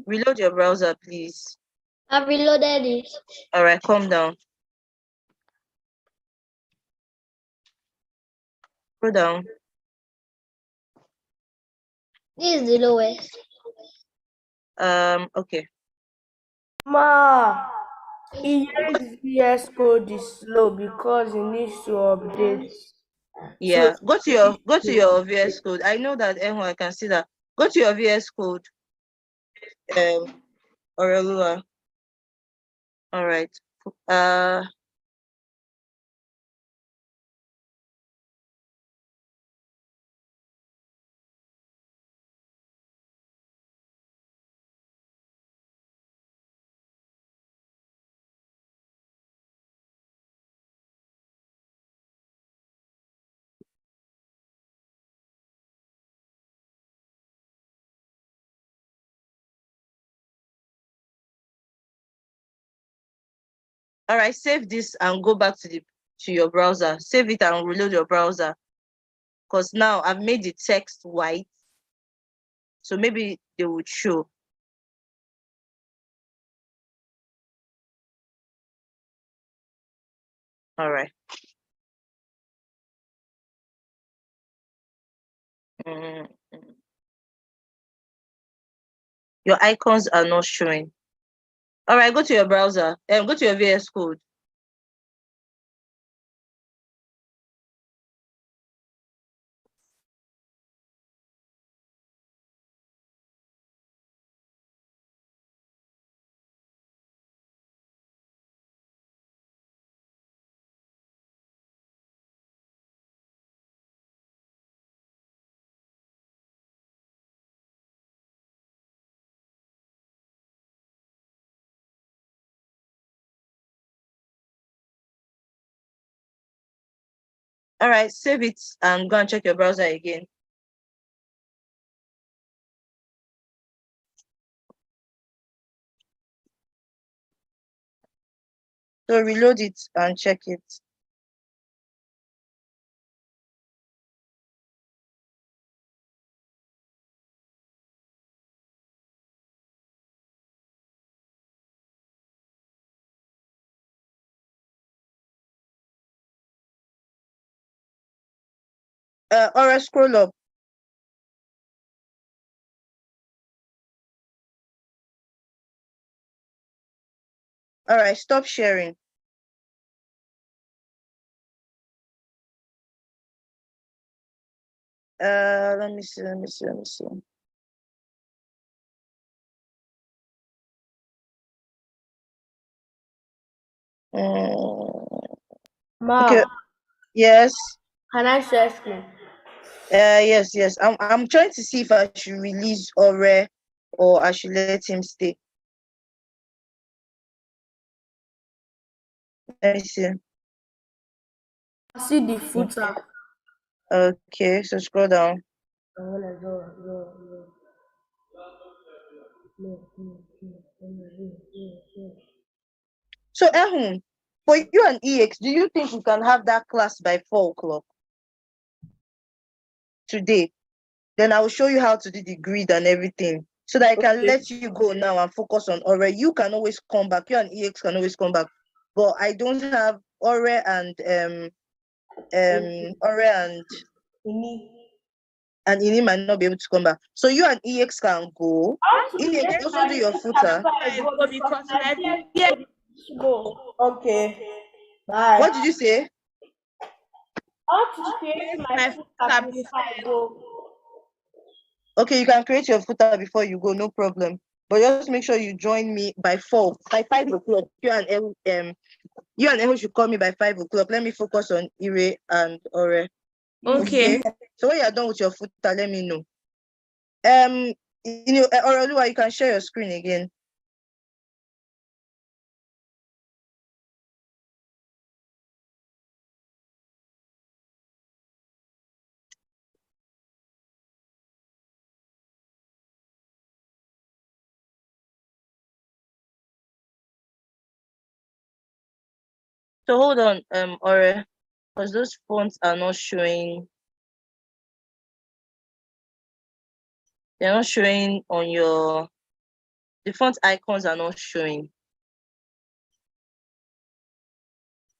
Speaker 1: Reload your browser, please.
Speaker 3: I've reloaded it.
Speaker 1: All right, calm down. Go down.
Speaker 3: This is the lowest.
Speaker 1: Okay.
Speaker 2: Ma, EX VS Code is slow because it needs to update.
Speaker 1: Yeah,
Speaker 2: So
Speaker 1: go to your VS Code. I know that I can see that. Go to your VS Code. Orelua. All right. All right, save this and go back to your browser. Save it and reload your browser. Because now I've made the text white. So maybe they would show. All right. Your icons are not showing. All right, go to your browser and go to your VS Code. All right, save it and go and check your browser again. So reload it and check it. Or scroll up. All right, stop sharing. Let me see.
Speaker 2: Ma,
Speaker 1: Okay. Yes.
Speaker 2: can I share screen?
Speaker 1: Yes. I'm trying to see if I should release Ore or I should let him stay. Let me see.
Speaker 2: See the footer.
Speaker 1: Okay, so scroll down. So Ehun, for you and EX, do you think we can have that class by 4 o'clock today? Then I will show you how to do the grid and everything so that I can let you go now and focus on Ore. You can always come back. You and EX can always come back but I don't have Ore and Ini might not be able to come back. So you and EX can go. EX also do your footer.
Speaker 2: Okay. Bye.
Speaker 1: What did you say?
Speaker 2: I want to create my footer before I go.
Speaker 1: Okay, you can create your footer before you go, no problem. But just make sure you join me by 4, by 5 o'clock. You and Ehu should call me by 5 o'clock. Let me focus on Ire and Ore.
Speaker 4: Okay.
Speaker 1: So when you're done with your footer, let me know. Orolua, you can share your screen again. So hold on, Ore, because those fonts are not showing. They're not showing on your. The font icons are not showing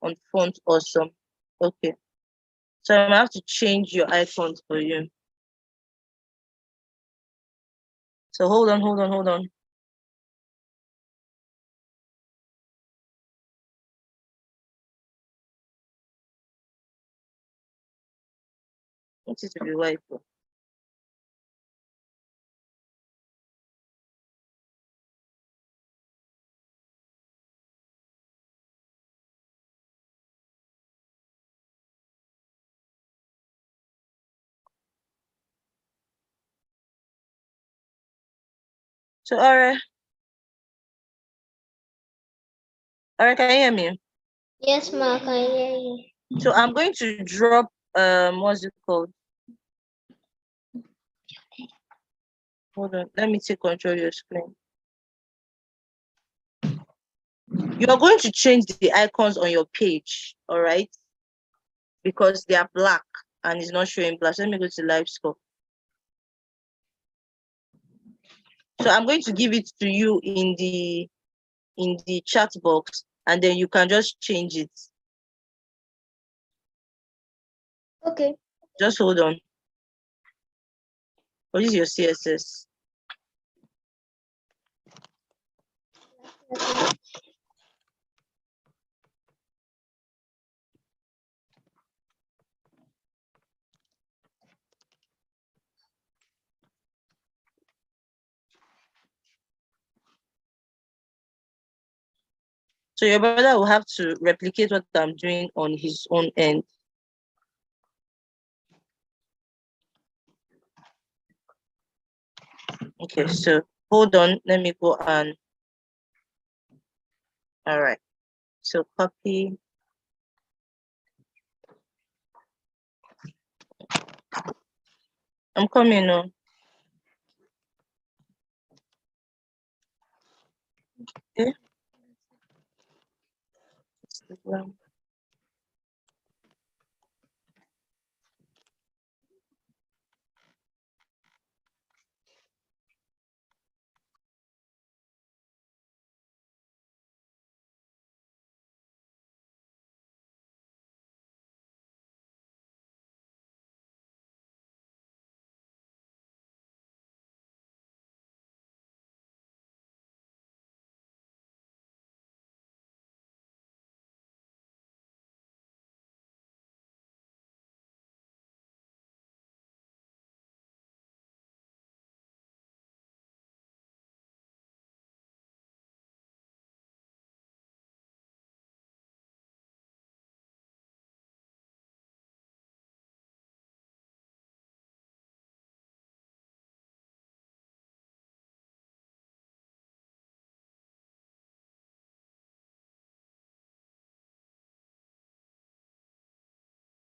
Speaker 1: on font awesome. Okay. So I'm gonna have to change your icons for you. So hold on. What is to be white for? So Ore, can you hear me?
Speaker 3: Yes, ma, I can hear you.
Speaker 1: So I'm going to drop what's it called? Hold on, let me take control of your screen. You're going to change the icons on your page, all right? Because they are black and it's not showing black. So let me go to live score. So I'm going to give it to you in the chat box, and then you can just change it.
Speaker 3: Okay.
Speaker 1: Just hold on. What is your CSS? So your brother will have to replicate what I'm doing on his own end. Okay, so hold on, let me go and, all right. So copy. I'm coming on. Okay. Instagram.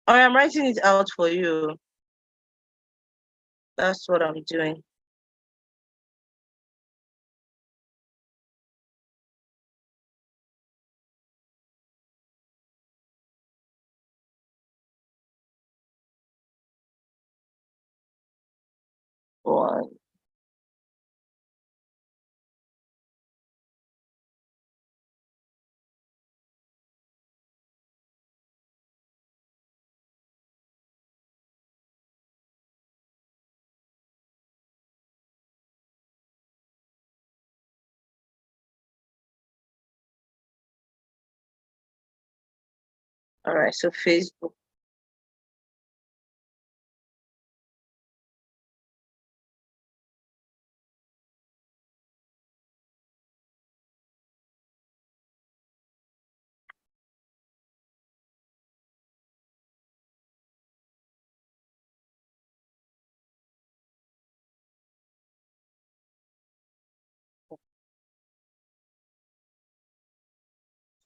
Speaker 1: All right, I'm writing it out for you. That's what I'm doing. One. All right, so Facebook.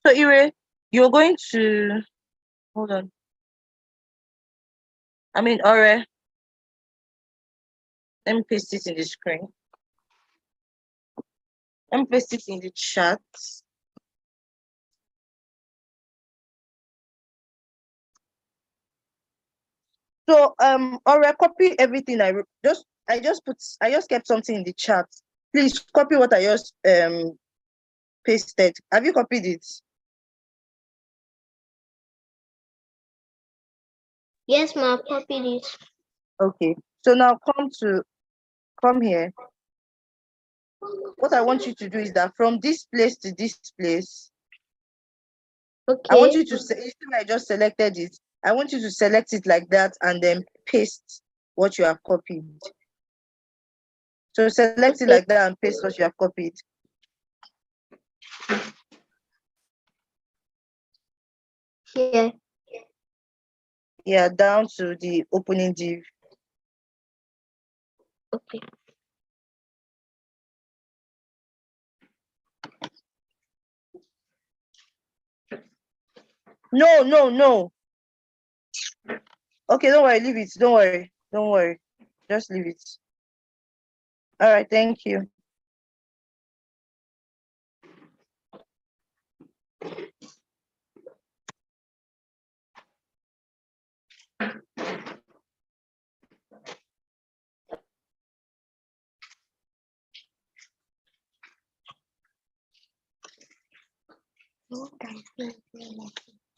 Speaker 1: So Ire, you're going to hold on. I mean, Ore, let me paste it in the screen. Let me paste it in the chat. So Ore, copy everything I just kept something in the chat. Please copy what I just pasted. Have you copied it?
Speaker 3: Yes, ma, copied it.
Speaker 1: Okay. So now come here. What I want you to do is that from this place to this place, I want you to say, you see I just selected it. I want you to select it like that and then paste what you have copied. So select it like that and paste what you have copied.
Speaker 3: Here.
Speaker 1: Yeah, down to the opening div.
Speaker 3: Okay.
Speaker 1: No. Okay, don't worry, leave it. Don't worry. Just leave it. All right, thank you.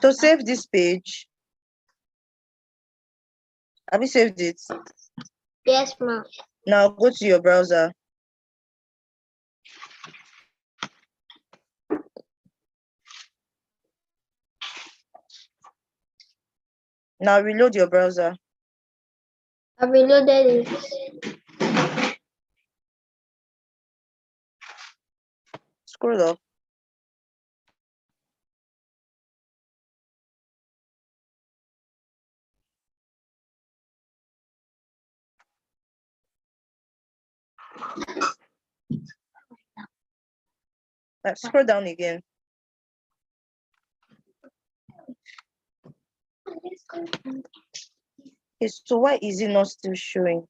Speaker 1: So save this page. Have you saved it?
Speaker 3: Yes, ma.
Speaker 1: Now go to your browser. Now reload your browser.
Speaker 3: I reloaded it.
Speaker 1: Scroll up. Scroll down again. Okay, so why is it not still showing?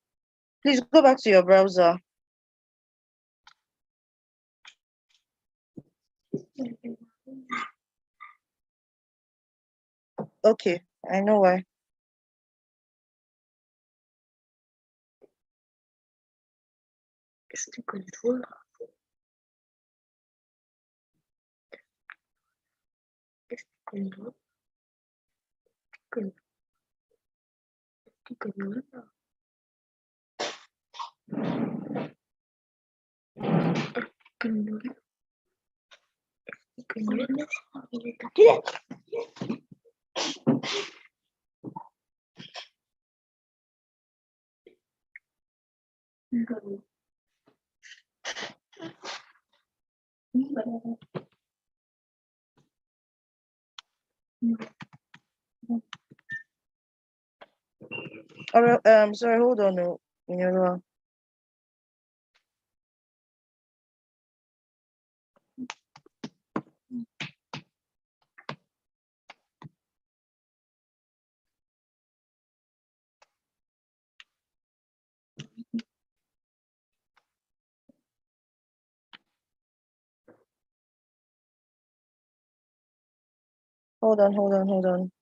Speaker 1: Please go back to your browser. Okay, I know why.
Speaker 3: Este control. Este control. Este control.
Speaker 1: All right, sorry, hold on. Hold on.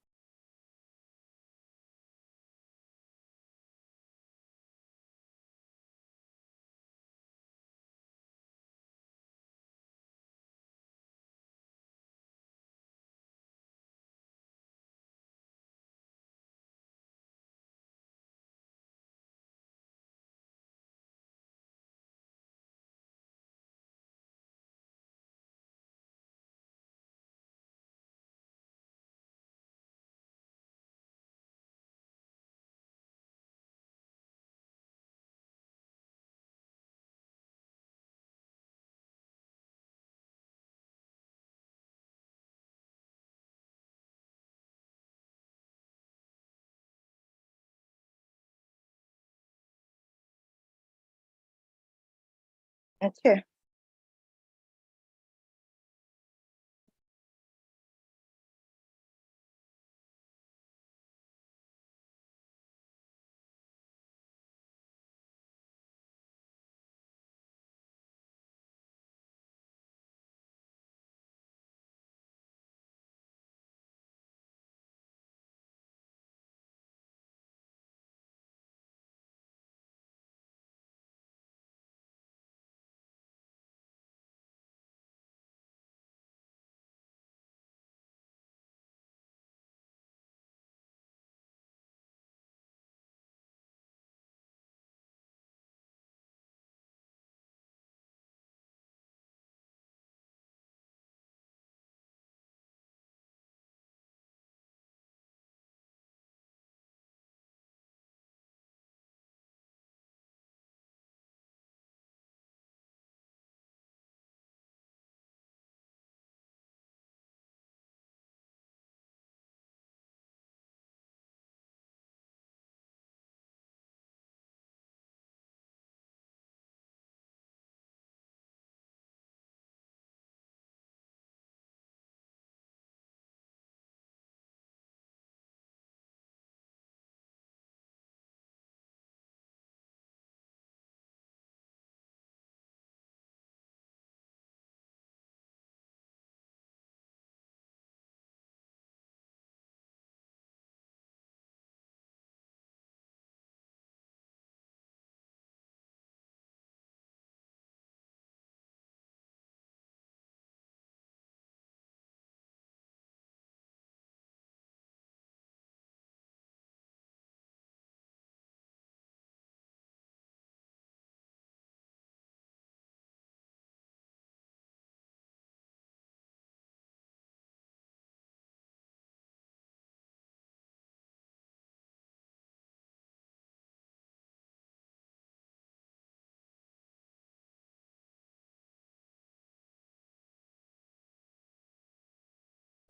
Speaker 1: Okay.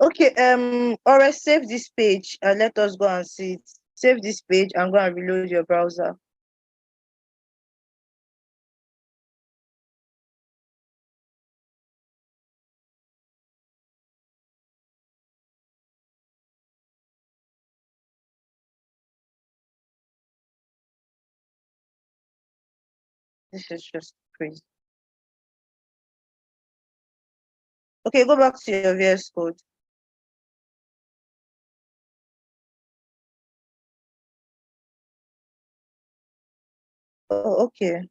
Speaker 1: Okay, or save this page and let us go and see it. Save this page and go and reload your browser. This is just crazy. Okay, go back to your VS Code. Oh, okay.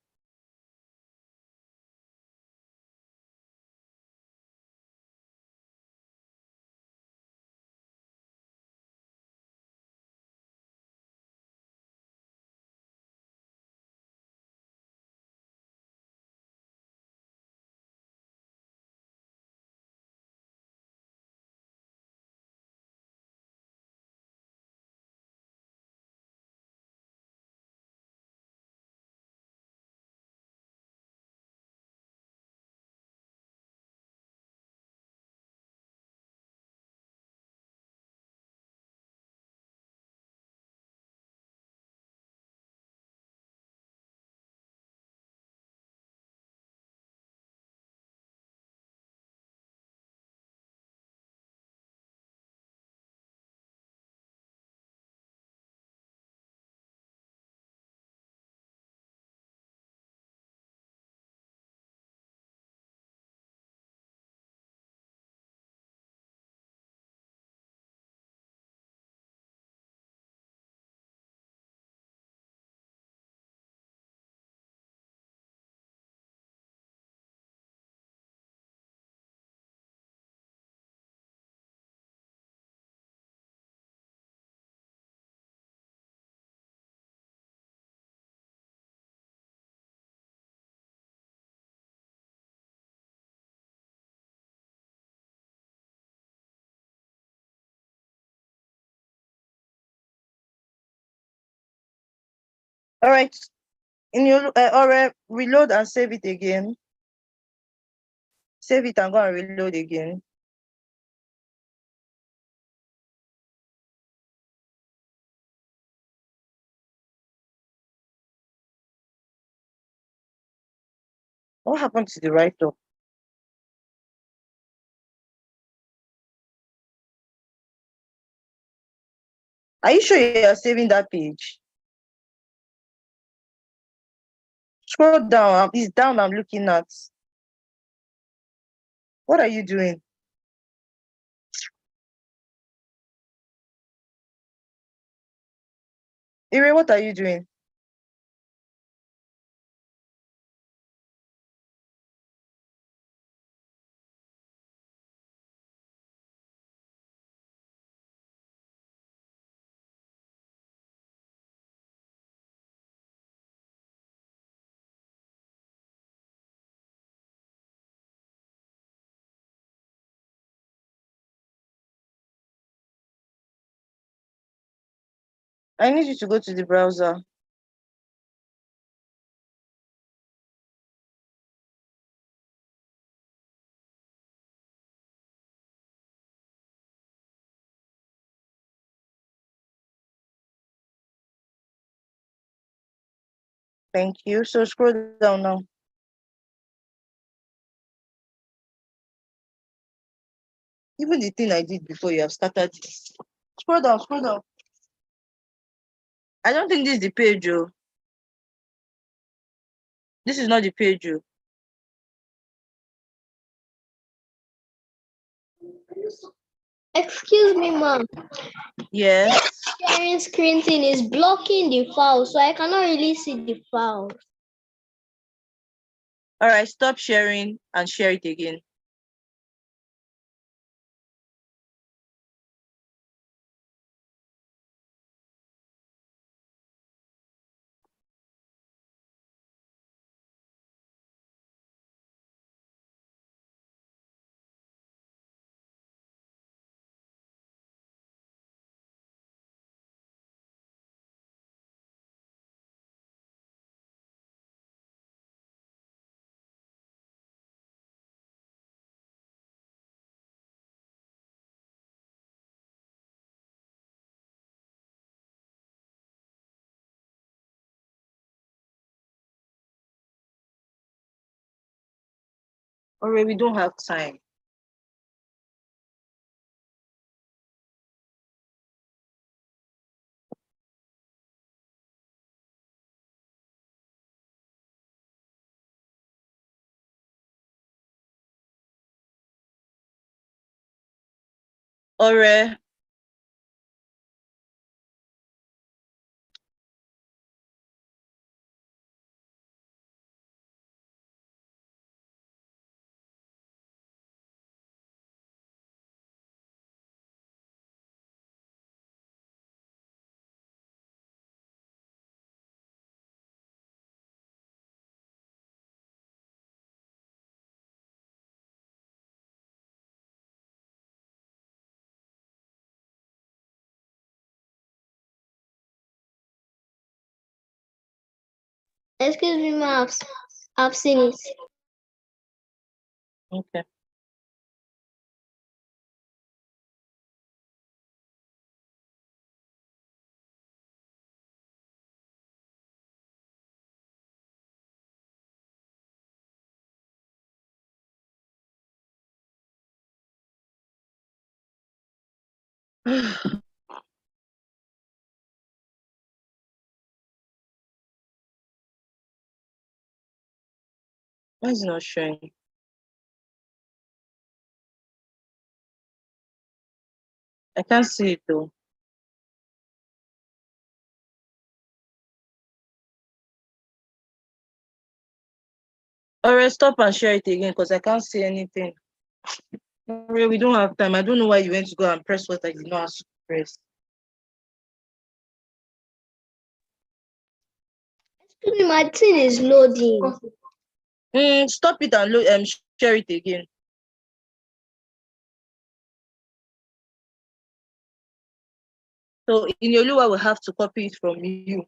Speaker 1: All right. In your or reload and save it again. Save it and go and reload again. What happened to the write-up? Are you sure you are saving that page? Scroll down. It's down. I'm looking at. What are you doing? Ire, what are you doing? I need you to go to the browser. Thank you. So scroll down now. Even the thing I did before, you have scattered it. Scroll down, scroll down. I don't think this is the page, oh. This is not the page, oh.
Speaker 3: Excuse me, ma'am.
Speaker 1: Yes.
Speaker 3: Sharing screen thing is blocking the file, so I cannot really see the file.
Speaker 1: All right, stop sharing and share it again. All right, we don't have time. All right.
Speaker 3: Excuse me, ma'am. I've seen it.
Speaker 1: Okay. Why is it not showing? I can't see it though. All right, stop and share it again because I can't see anything. All right, we don't have time. I don't know why you went to go and press what I did not ask you to press.
Speaker 3: Excuse me, my thing is loading.
Speaker 1: Stop it and share it again. So Inyoluwa will have to copy it from you.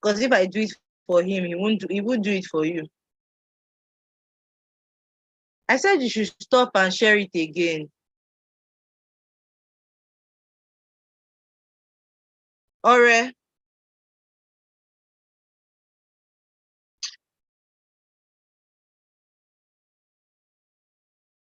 Speaker 1: Because if I do it for him, he won't do it for you. I said you should stop and share it again. All right.